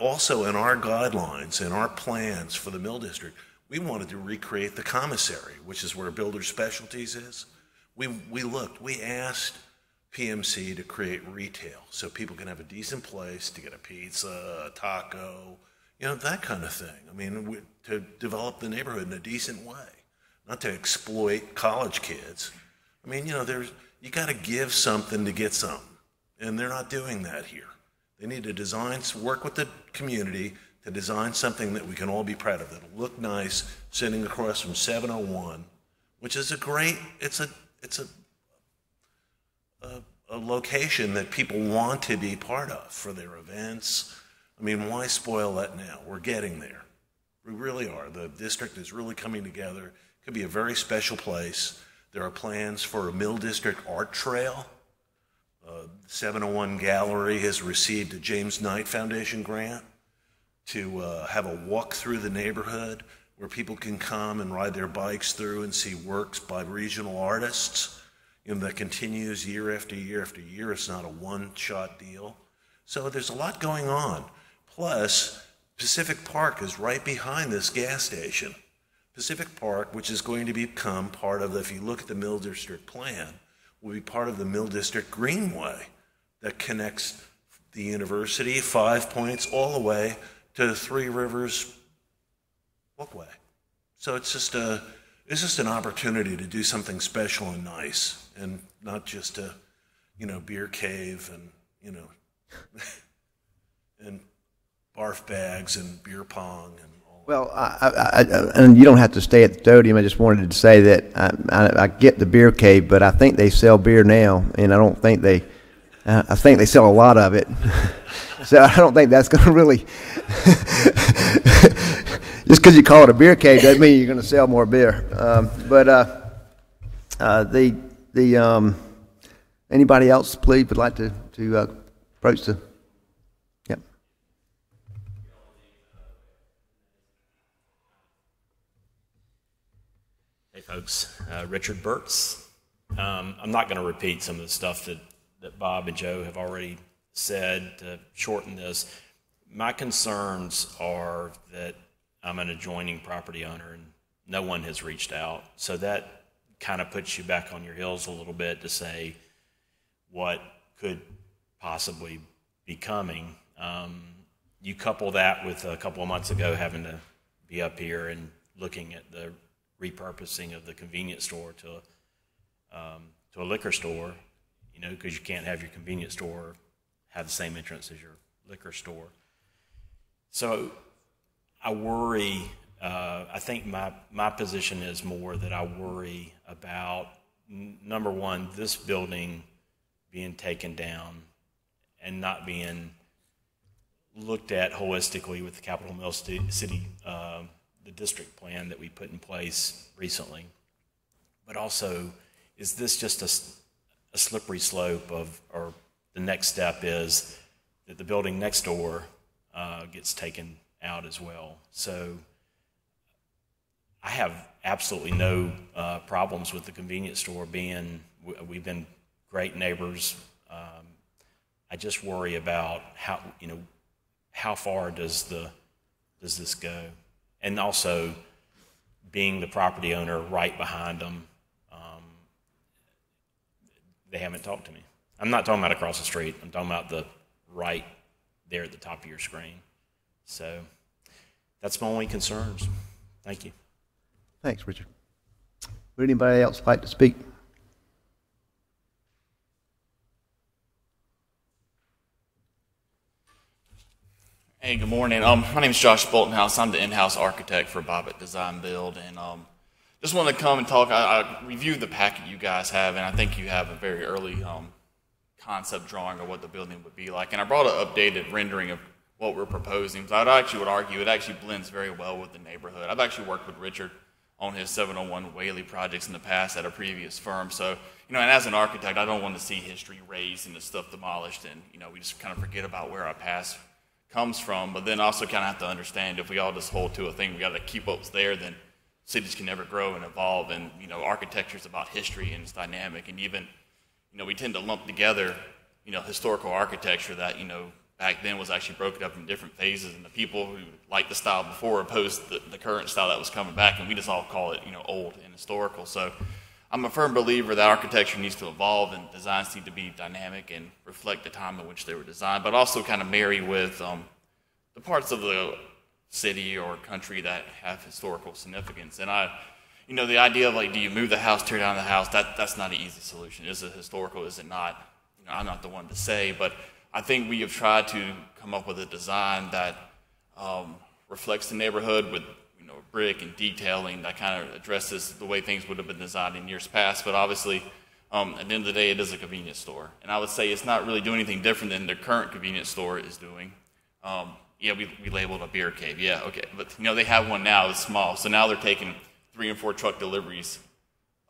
also in our guidelines, in our plans for the Mill District, we wanted to recreate the commissary, which is where Builder Specialties is. We asked PMC to create retail so people can have a decent place to get a pizza, a taco, that kind of thing. To develop the neighborhood in a decent way, not to exploit college kids. You got to give something to get something, and they're not doing that here. They need to work with the community to design something that we can all be proud of, that'll look nice, sitting across from 701, which is it's a location that people want to be part of for their events. Why spoil that now? We're getting there. We really are. The district is really coming together. It could be a very special place. There are plans for a Mill District art trail. 701 Gallery has received a James Knight Foundation grant to have a walk through the neighborhood where people can come and ride their bikes through and see works by regional artists. That continues year after year after year. It's not a one-shot deal. So there's a lot going on. Plus, Pacific Park is right behind this gas station. Pacific Park, which is going to become part of, if you look at the Mill District plan, will be part of the Mill District Greenway that connects the university, 5 Points, all the way to the Three Rivers Walkway. So it's just an opportunity to do something special and nice, and not just a, beer cave and, and barf bags and beer pong and all Well, and you don't have to stay at the Toadium. I just wanted to say that I get the beer cave, but I think they sell beer now, and I don't think they. I think they sell a lot of it, so I don't think that's going to really. Just because you call it a beer cave doesn't mean you're going to sell more beer. Anybody else, please, would like to approach the. Yep. Hey, folks. Richard Burtz. I'm not going to repeat some of the stuff that Bob and Joe have already said to shorten this. My concerns are that I'm an adjoining property owner and no one has reached out. So that kind of puts you back on your heels a little bit to say what could possibly be coming. You couple that with a couple of months ago having to be up here and looking at the repurposing of the convenience store to a liquor store, you know, because you can't have your convenience store have the same entrance as your liquor store. So I worry, I think my position is more that I worry about, number one, this building being taken down and not being looked at holistically with the Capitol Mill City, the district plan that we put in place recently. But also, is this just a slippery slope of, or the next step is that the building next door gets taken out as well. So I have absolutely no problems with the convenience store being, we've been great neighbors. I just worry about how far does this go? And also being the property owner right behind them, they haven't talked to me. I'm not talking about across the street. I'm talking about the right there at the top of your screen. So that's my only concerns. Thank you. Thanks, Richard. Would anybody else like to speak? Hey, good morning. My name is Josh Boltonhouse. I'm the in-house architect for Bobbitt Design Build, and just wanted to come and talk. I reviewed the packet you guys have, and I think you have a very early concept drawing of what the building would be like. And I brought an updated rendering of what we're proposing. So I actually would argue it actually blends very well with the neighborhood. I've actually worked with Richard on his 701 Whaley projects in the past at a previous firm. So, and as an architect, I don't want to see history razed and the stuff demolished, and we just kind of forget about where our past comes from. But then also kind of have to understand, if we all just hold to a thing, we got to keep what's there, then cities can never grow and evolve. And architecture is about history and it's dynamic. And even we tend to lump together historical architecture that back then was actually broken up in different phases, and the people who liked the style before opposed the current style that was coming back, and we just all call it old and historical. So I'm a firm believer that architecture needs to evolve and designs need to be dynamic and reflect the time in which they were designed, but also kind of marry with the parts of the city or country that have historical significance. And the idea of do you move the house, tear down the house, that's not an easy solution. Is it historical, is it not? I'm not the one to say, but I think we have tried to come up with a design that reflects the neighborhood with brick and detailing that kind of addresses the way things would have been designed in years past. But obviously, at the end of the day, it is a convenience store. And I would say it's not really doing anything different than the current convenience store is doing. Yeah, we labeled a beer cave. Yeah, okay. But, they have one now. It's small. So now they're taking 3 and 4 truck deliveries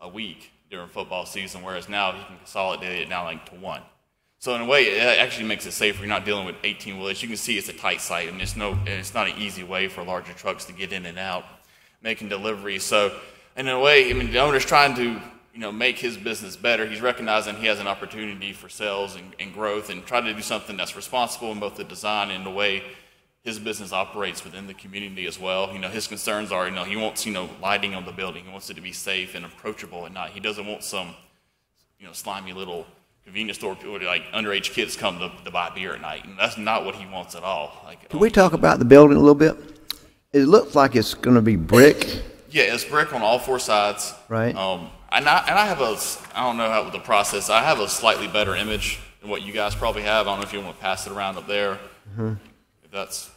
a week during football season, whereas now you can consolidate it now to 1. So in a way, it actually makes it safer. You're not dealing with 18 wheelers. You can see it's a tight site. I mean, it's not an easy way for larger trucks to get in and out, making deliveries. So in a way, the owner's trying to make his business better. He's recognizing he has an opportunity for sales and growth, and try to do something that's responsible in both the design and the way his business operates within the community as well. His concerns are, he wants lighting on the building. He wants it to be safe and approachable at night. He doesn't want some slimy little convenience store where underage kids come to buy beer at night, and that's not what he wants at all. Can we talk about the building a little bit? It looks like it's going to be brick. Yeah, it's brick on all 4 sides. Right. And I have I don't know how with the process. I have a slightly better image than what you guys probably have. I don't know if you want to pass it around up there. Mm-hmm. If that's.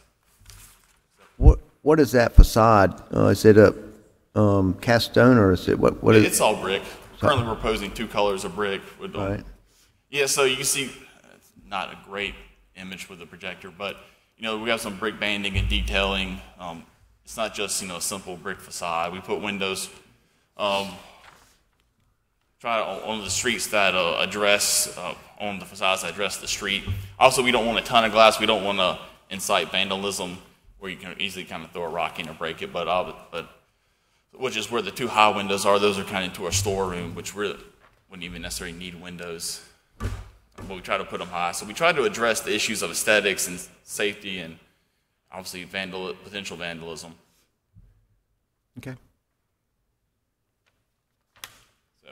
What is that facade? Is it a cast stone, or is it what is? It's all brick. Currently, we're proposing 2 colors of brick. With Right. Yeah, so you see, it's not a great image with the projector, but we have some brick banding and detailing. It's not just a simple brick facade. We put windows on the streets that address on the facades that address the street. Also, we don't want a ton of glass. We don't want to incite vandalism where you can easily kind of throw a rock in or break it. But which is where the 2 high windows are. Those are kind of into our storeroom, which wouldn't even necessarily need windows. But we try to put them high. So we try to address the issues of aesthetics and safety and obviously potential vandalism. Okay. So,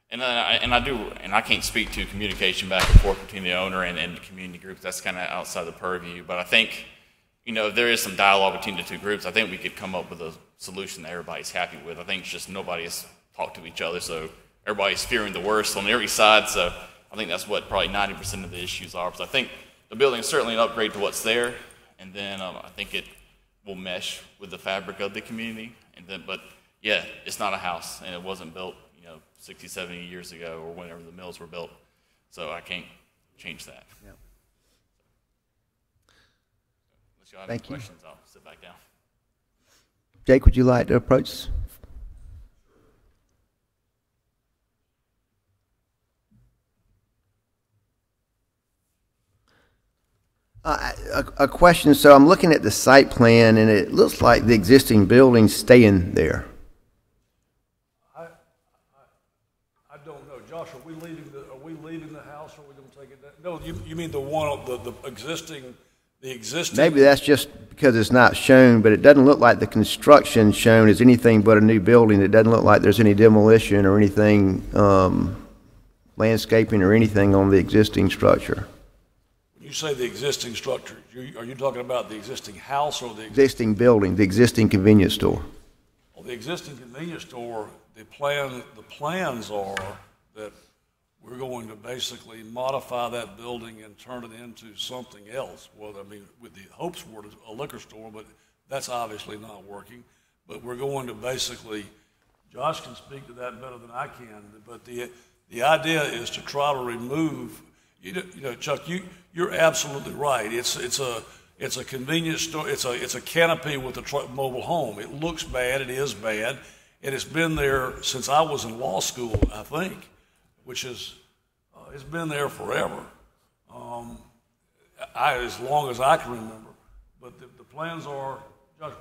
and I can't speak to communication back and forth between the owner and the community groups. That's kind of outside the purview. But I think, if there is some dialogue between the 2 groups, I think we could come up with a solution that everybody's happy with. I think it's just nobody has talked to each other, so everybody's fearing the worst on every side. So I think that's what probably 90% of the issues are. Because I think the building is certainly an upgrade to what's there, and then I think it will mesh with the fabric of the community. But yeah, it's not a house, and it wasn't built 60, 70 years ago or whenever the mills were built. So I can't change that. Yeah. Unless you have Thank any you. questions, I'll sit back down. Jake, would you like to approach? A question. So I'm looking at the site plan, and it looks like the existing building's staying there. I don't know, Josh. Are we leaving the house, or are we going to take it down? No, you mean the one the existing. Maybe that's just because it's not shown, but it doesn't look like the construction shown is anything but a new building. It doesn't look like there's any demolition or anything, landscaping or anything on the existing structure. When you say the existing structure, are you talking about the existing house or the Existing building, the existing convenience store. Well, the existing convenience store, the plans are that we're going to basically modify that building and turn it into something else. Well, I mean, with the hopes for it, a liquor store, but that's obviously not working. But we're going to basically, Josh can speak to that better than I can, but the idea is to try to remove, Chuck, you're absolutely right. It's a convenience store. It's a canopy with a mobile home. It looks bad. It is bad. And it's been there since I was in law school, I think, which is, it's been there forever, as long as I can remember. But the plans are, Josh,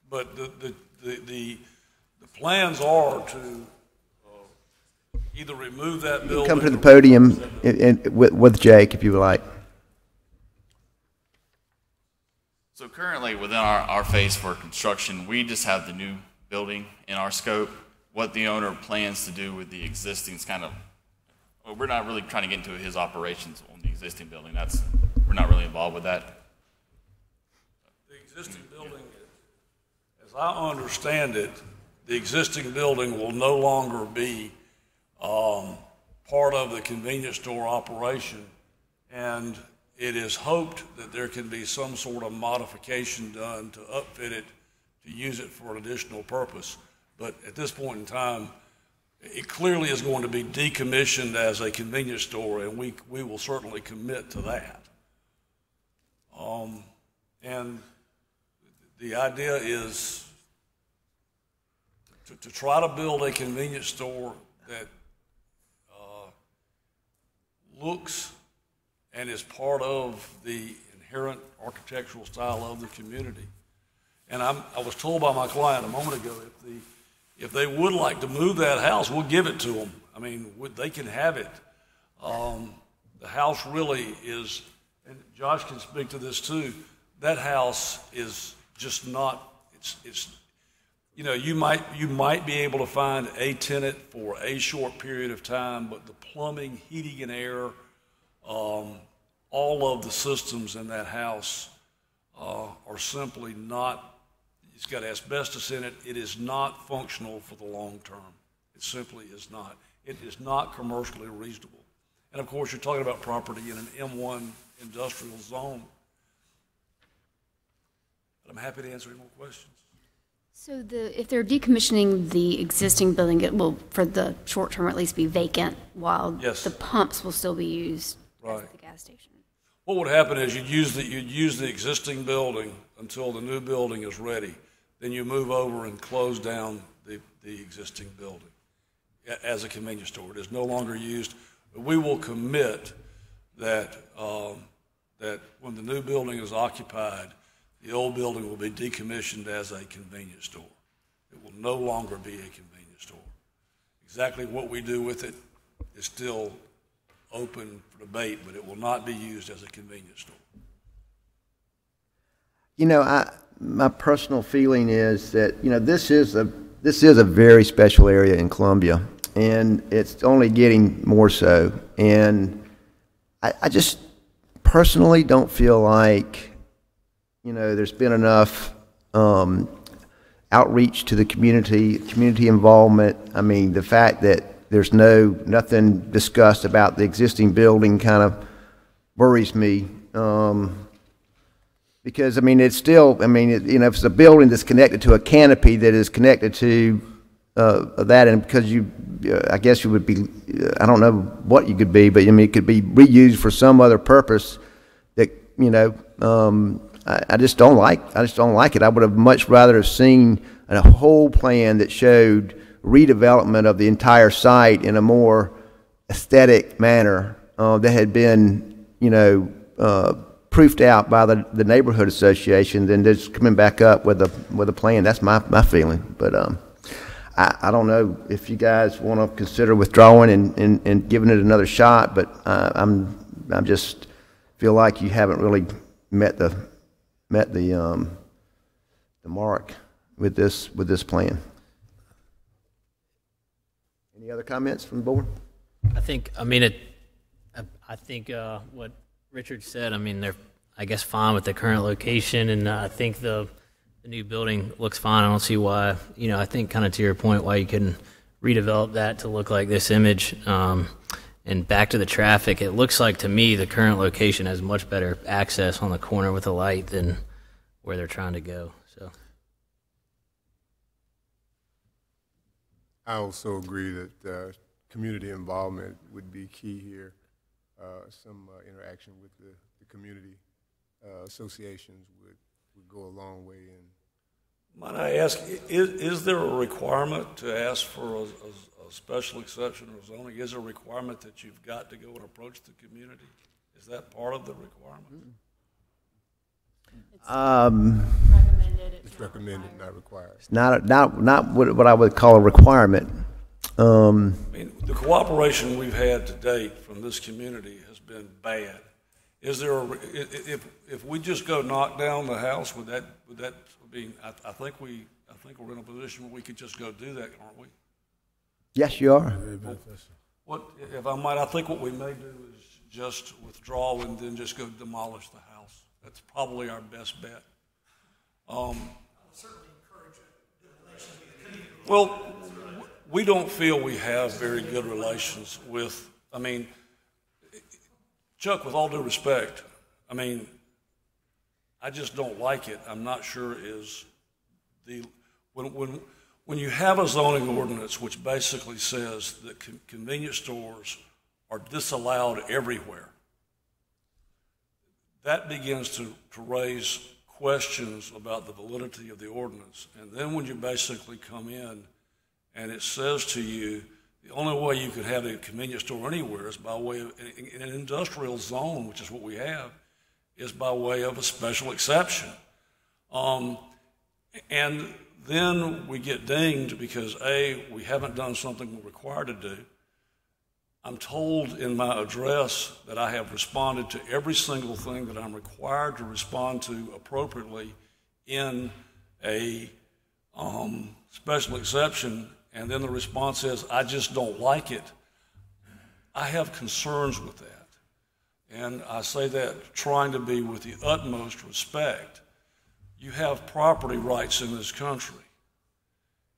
but the plans are to either remove that building. Come to the podium with Jake, if you would like. So currently within our phase for construction, we just have the new building in our scope. What the owner plans to do with the existing is kind of, well, we're not really trying to get into his operations on the existing building. We're not really involved with that. The existing building, as I understand it, the existing building will no longer be part of the convenience store operation, and it is hoped that there can be some sort of modification done to upfit it, to use it for an additional purpose. But at this point in time, it clearly is going to be decommissioned as a convenience store, and we will certainly commit to that. And the idea is to try to build a convenience store that looks and is part of the inherent architectural style of the community. And I was told by my client a moment ago, if they would like to move that house, we'll give it to them. I mean, they can have it. The house really is, and Josh can speak to this too, that house is just not, it's you might be able to find a tenant for a short period of time, but the plumbing, heating and air, all of the systems in that house are simply not, it's got asbestos in it. It is not functional for the long term. It simply is not. It is not commercially reasonable. And of course, you're talking about property in an M1 industrial zone. But I'm happy to answer any more questions. So if they're decommissioning the existing building, it will, for the short term, at least be vacant while the pumps will still be used at the gas station. What would happen is you'd use the existing building until the new building is ready. Then you move over and close down the existing building as a convenience store. It is no longer used. We will commit that that when the new building is occupied, the old building will be decommissioned as a convenience store. It will no longer be a convenience store. Exactly what we do with it is still open for debate, but it will not be used as a convenience store. You know, my personal feeling is that, you know, this is a very special area in Columbia, and it's only getting more so. And I just personally don't feel like, you know, there's been enough outreach to the community involvement. I mean, the fact that there's nothing discussed about the existing building kind of worries me. Because, I mean, it's still, I mean, you know, if it's a building that's connected to a canopy that is connected to that, and because I guess you would be, I don't know what you could be, but I mean, it could be reused for some other purpose that, you know, I just don't like it. I would have much rather have seen a whole plan that showed redevelopment of the entire site in a more aesthetic manner that had been, you know, proofed out by the neighborhood association than just coming back up with a plan. That's my feeling. But I don't know if you guys want to consider withdrawing and giving it another shot. But I'm just feel like you haven't really met the mark with this plan. Any other comments from the board? I think what Richard said, I mean, they're, I guess, fine with the current location, and I think the new building looks fine. I don't see why, you know, I think kind of to your point, why you couldn't redevelop that to look like this image. And back to the traffic, it looks like to me the current location has much better access on the corner with the light than where they're trying to go. So I also agree that community involvement would be key here. Some interaction with the community associations would go a long way in. Might I ask, is there a requirement to ask for a special exception or zoning? Is there a requirement that you've got to go and approach the community? Is that part of the requirement? It's recommended, not required. It's not what I would call a requirement. I mean, the cooperation we've had to date from this community has been bad. Is there if we just go knock down the house, would that be? I think we're in a position where we could just go do that, aren't we? Yes, you are. What if I might? I think what we may do is just withdraw and then just go demolish the house. That's probably our best bet. I'll certainly encourage it. Well, we don't feel we have very good relations with, I mean, Chuck, with all due respect, I mean, I just don't like it. I'm not sure is when you have a zoning ordinance which basically says that convenience stores are disallowed everywhere, that begins to raise questions about the validity of the ordinance. And then when you basically come in and it says to you, the only way you could have a convenience store anywhere is by way of, in an industrial zone, which is what we have, is by way of a special exception. And then we get dinged because, A, we haven't done something we're required to do. I'm told in my address that I have responded to every single thing that I'm required to respond to appropriately in a special exception, and then the response is, I just don't like it. I have concerns with that. And I say that trying to be with the utmost respect. You have property rights in this country.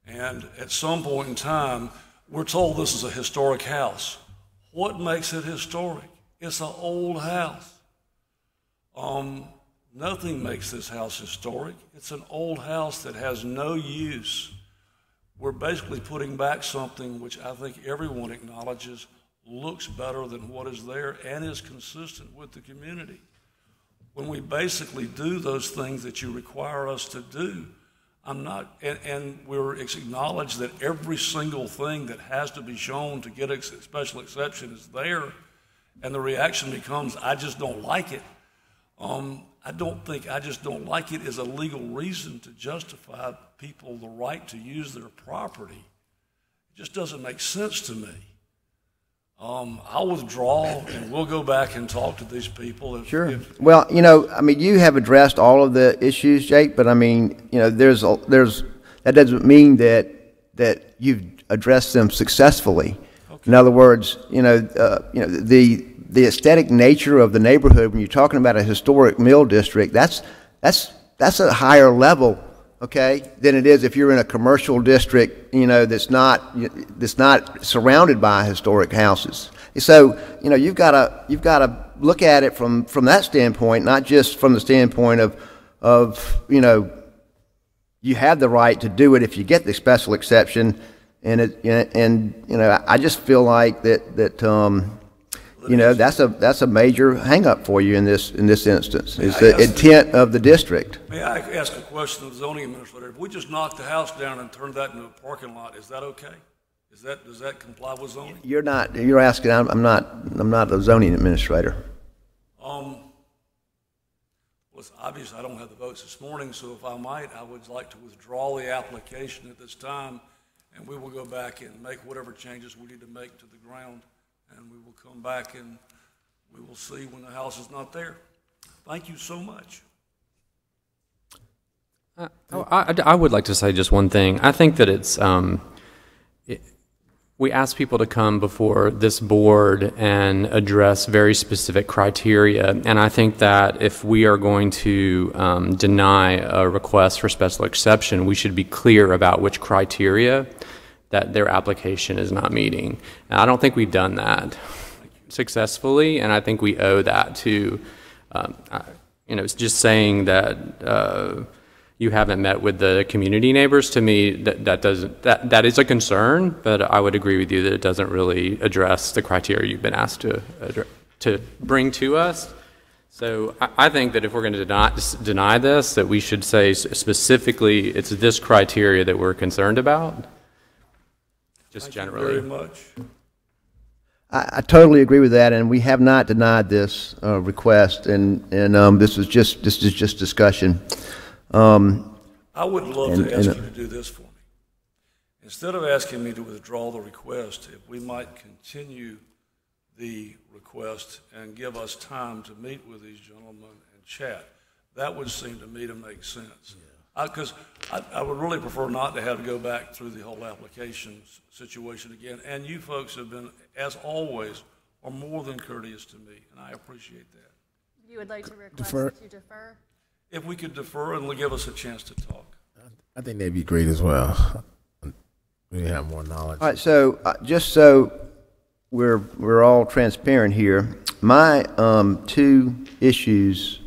And at some point in time, we're told this is a historic house. What makes it historic? It's an old house. Nothing makes this house historic. It's an old house that has no use. We're basically putting back something which I think everyone acknowledges looks better than what is there and is consistent with the community. When we basically do those things that you require us to do, and we're acknowledged that every single thing that has to be shown to get a special exception is there, and the reaction becomes, I just don't like it. I don't think I just don't like it is a legal reason to justify people the right to use their property. It just doesn't make sense to me. I'll withdraw, and we'll go back and talk to these people. Sure. Well, you know, I mean, you have addressed all of the issues, Jake, but I mean, you know, that doesn't mean that you've addressed them successfully. Okay. In other words, the aesthetic nature of the neighborhood, when you're talking about a historic mill district, that's a higher level, okay, than it is if you're in a commercial district, you know, that's not surrounded by historic houses. So, you know, you've got to look at it from that standpoint, not just from the standpoint of you know, you have the right to do it if you get the special exception, and you know, I just feel like that you know, that's a major hang-up for you in this instance, is the intent of the district. May I ask a question of the zoning administrator? If we just knocked the house down and turned that into a parking lot, is that okay? Does that comply with zoning? You're asking. I'm not the zoning administrator. Well, it's obvious I don't have the votes this morning, so if I might, I would like to withdraw the application at this time, and we will go back and make whatever changes we need to make to the ground. And we will come back and we will see when the house is not there. Thank you so much. I would like to say just one thing. I think that we ask people to come before this board and address very specific criteria. And I think that if we are going to deny a request for special exception, we should be clear about which criteria that their application is not meeting. And I don't think we've done that successfully, and I think we owe that to, you know, just saying that you haven't met with the community neighbors. To me, that is a concern, but I would agree with you that it doesn't really address the criteria you've been asked to bring to us. So I think that if we're going to deny this, that we should say specifically it's this criteria that we're concerned about. Just generally. Thank you very much. I totally agree with that, and we have not denied this request, and this is just discussion. I would love to ask you to do this for me. Instead of asking me to withdraw the request, if we might continue the request and give us time to meet with these gentlemen and chat, that would seem to me to make sense. Because I would really prefer not to have to go back through the whole application situation again. And you folks have been, as always, are more than courteous to me, and I appreciate that. You would like to request to defer? If we could defer and give us a chance to talk. I think that'd be great as well. We have more knowledge. All right, so just so we're all transparent here, my two issues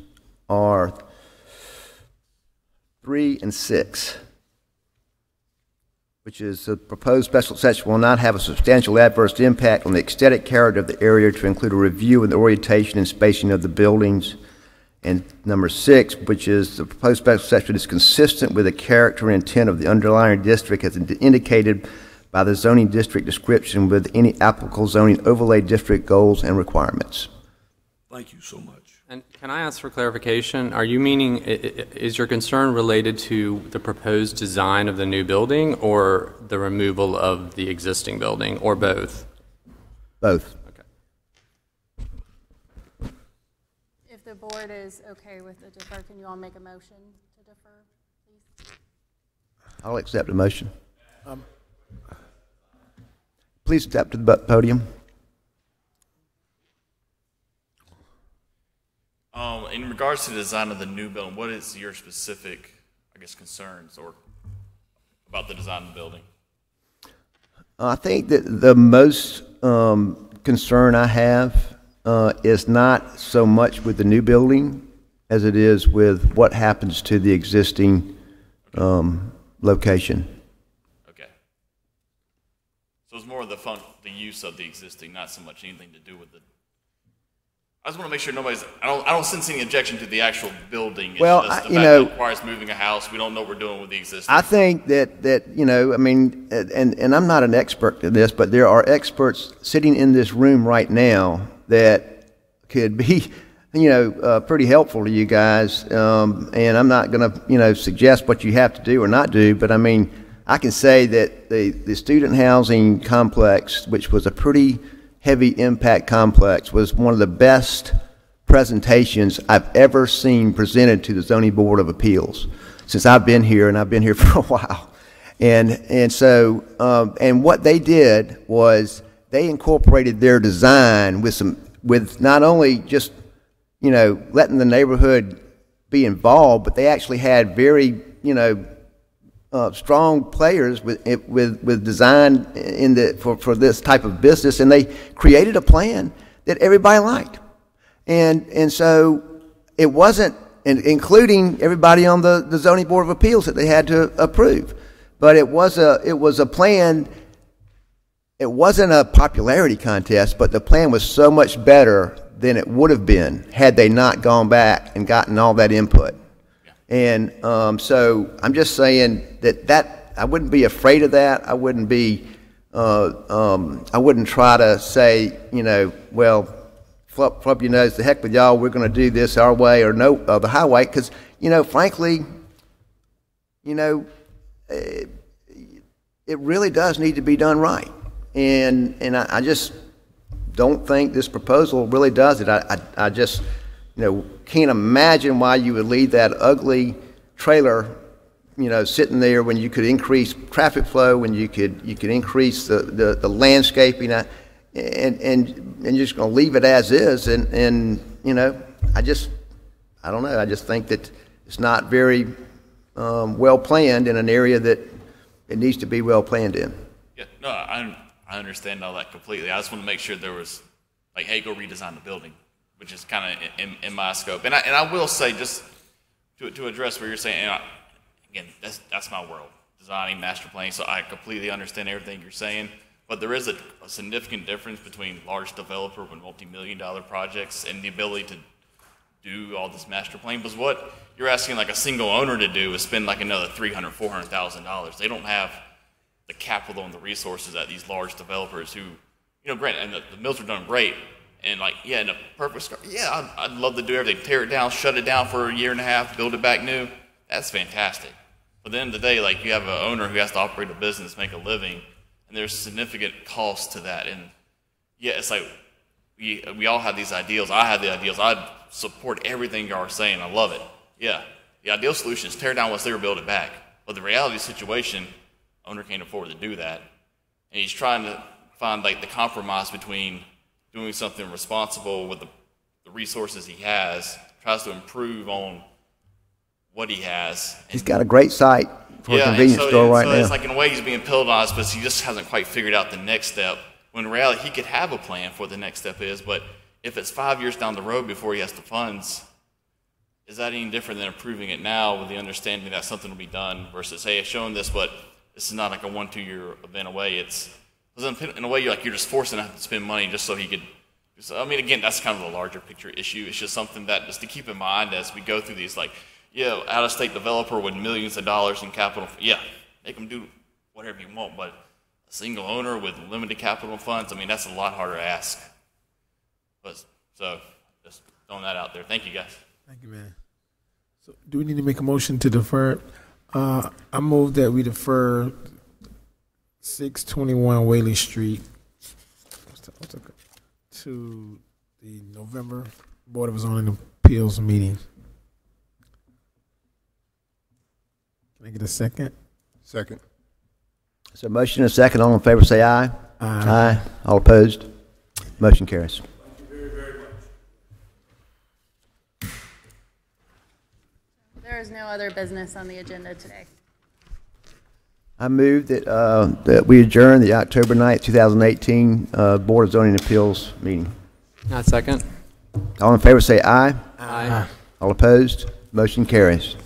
are 3 and 6, which is the proposed special exception will not have a substantial adverse impact on the aesthetic character of the area to include a review of the orientation and spacing of the buildings. And number 6, which is the proposed special exception is consistent with the character and intent of the underlying district as indicated by the zoning district description with any applicable zoning overlay district goals and requirements. Thank you so much. And can I ask for clarification? Are you meaning, is your concern related to the proposed design of the new building or the removal of the existing building, or both? Both. Okay. If the board is okay with the defer, can you all make a motion to defer, please? I'll accept the motion. Please step to the podium. In regards to the design of the new building, what is your specific, I guess, concerns or about the design of the building? I think that the most concern I have is not so much with the new building as it is with what happens to the existing location. Okay. So it's more of the use of the existing, not so much anything to do with the. I just want to make sure nobody's. I don't sense any objection to the actual building. It's well, just the fact that it requires moving a house. We don't know what we're doing with the existing. I think that I mean, and I'm not an expert at this, but there are experts sitting in this room right now that could be, pretty helpful to you guys. And I'm not going to, suggest what you have to do or not do, but I mean, I can say that the student housing complex, which was a pretty heavy impact complex, was one of the best presentations I've ever seen presented to the Zoning Board of Appeals since I've been here, and I've been here for a while. And so what they did was they incorporated their design with not only just letting the neighborhood be involved, but they actually had very strong players with design for this type of business, and they created a plan that everybody liked, and so it wasn't, including everybody on the Zoning Board of Appeals that they had to approve, but it was a plan. It wasn't a popularity contest, but the plan was so much better than it would have been had they not gone back and gotten all that input. And so I'm just saying that I wouldn't be afraid of that. I wouldn't be, I wouldn't try to say, well, flub your nose, the heck with y'all, we're going to do this our way or the highway, because, frankly, it really does need to be done right. And I just don't think this proposal really does it. I just, can't imagine why you would leave that ugly trailer, sitting there when you could increase traffic flow, when you could increase the landscaping, and you're just going to leave it as is. And I don't know. I just think that it's not very well planned in an area that it needs to be well planned in. Yeah, no, I understand all that completely. I just want to make sure there was, like, hey, go redesign the building, which is kind of in my scope. And I will say, just to address what you're saying, again, that's my world, designing, master planning, so I completely understand everything you're saying. But there is a significant difference between large developer with multi-million-dollar projects and the ability to do all this master planning. Because what you're asking like a single owner to do is spend like another $300,000, $400,000. They don't have the capital and the resources that these large developers who, granted, and the mills are done great. And like, yeah, in a perfect score, yeah, I'd love to do everything. Tear it down, shut it down for a year and a half, build it back new. That's fantastic. But at the end of the day, like, you have an owner who has to operate a business, make a living, and there's significant cost to that. And yeah, it's like we all have these ideals. I have the ideals. I support everything y'all are saying. I love it. Yeah, the ideal solution is tear down what's there, build it back. But the reality of the situation, owner can't afford to do that, and he's trying to find like the compromise between doing something responsible with the resources he has, tries to improve on what he has. He's got a great site for a convenience store right now. So it's like, in a way, he's being penalized, but he just hasn't quite figured out the next step. When in reality, he could have a plan for what the next step is, but if it's 5 years down the road before he has the funds, is that any different than approving it now with the understanding that something will be done versus, hey, I've shown this, but this is not like a 1-2 year event away. It's in a way, you're just forcing him to spend money just so he could. I mean, again, that's kind of the larger picture issue. It's just something that just to keep in mind as we go through these, like, out-of-state developer with millions of dollars in capital. Yeah, make them do whatever you want, but a single owner with limited capital funds, I mean, that's a lot harder to ask. But so, just throwing that out there. Thank you, guys. Thank you, man. So, do we need to make a motion to defer? I move that we defer 621 Whaley Street to the November Board of Zoning Appeals meeting. Can I get a second? Second. So motion and a second. All in favor say aye. Aye. Aye. All opposed? Motion carries. Thank you very, very much. There is no other business on the agenda today. I move that, that we adjourn the October 9th, 2018 Board of Zoning Appeals meeting. Second. All in favor say aye. Aye. All opposed? Motion carries.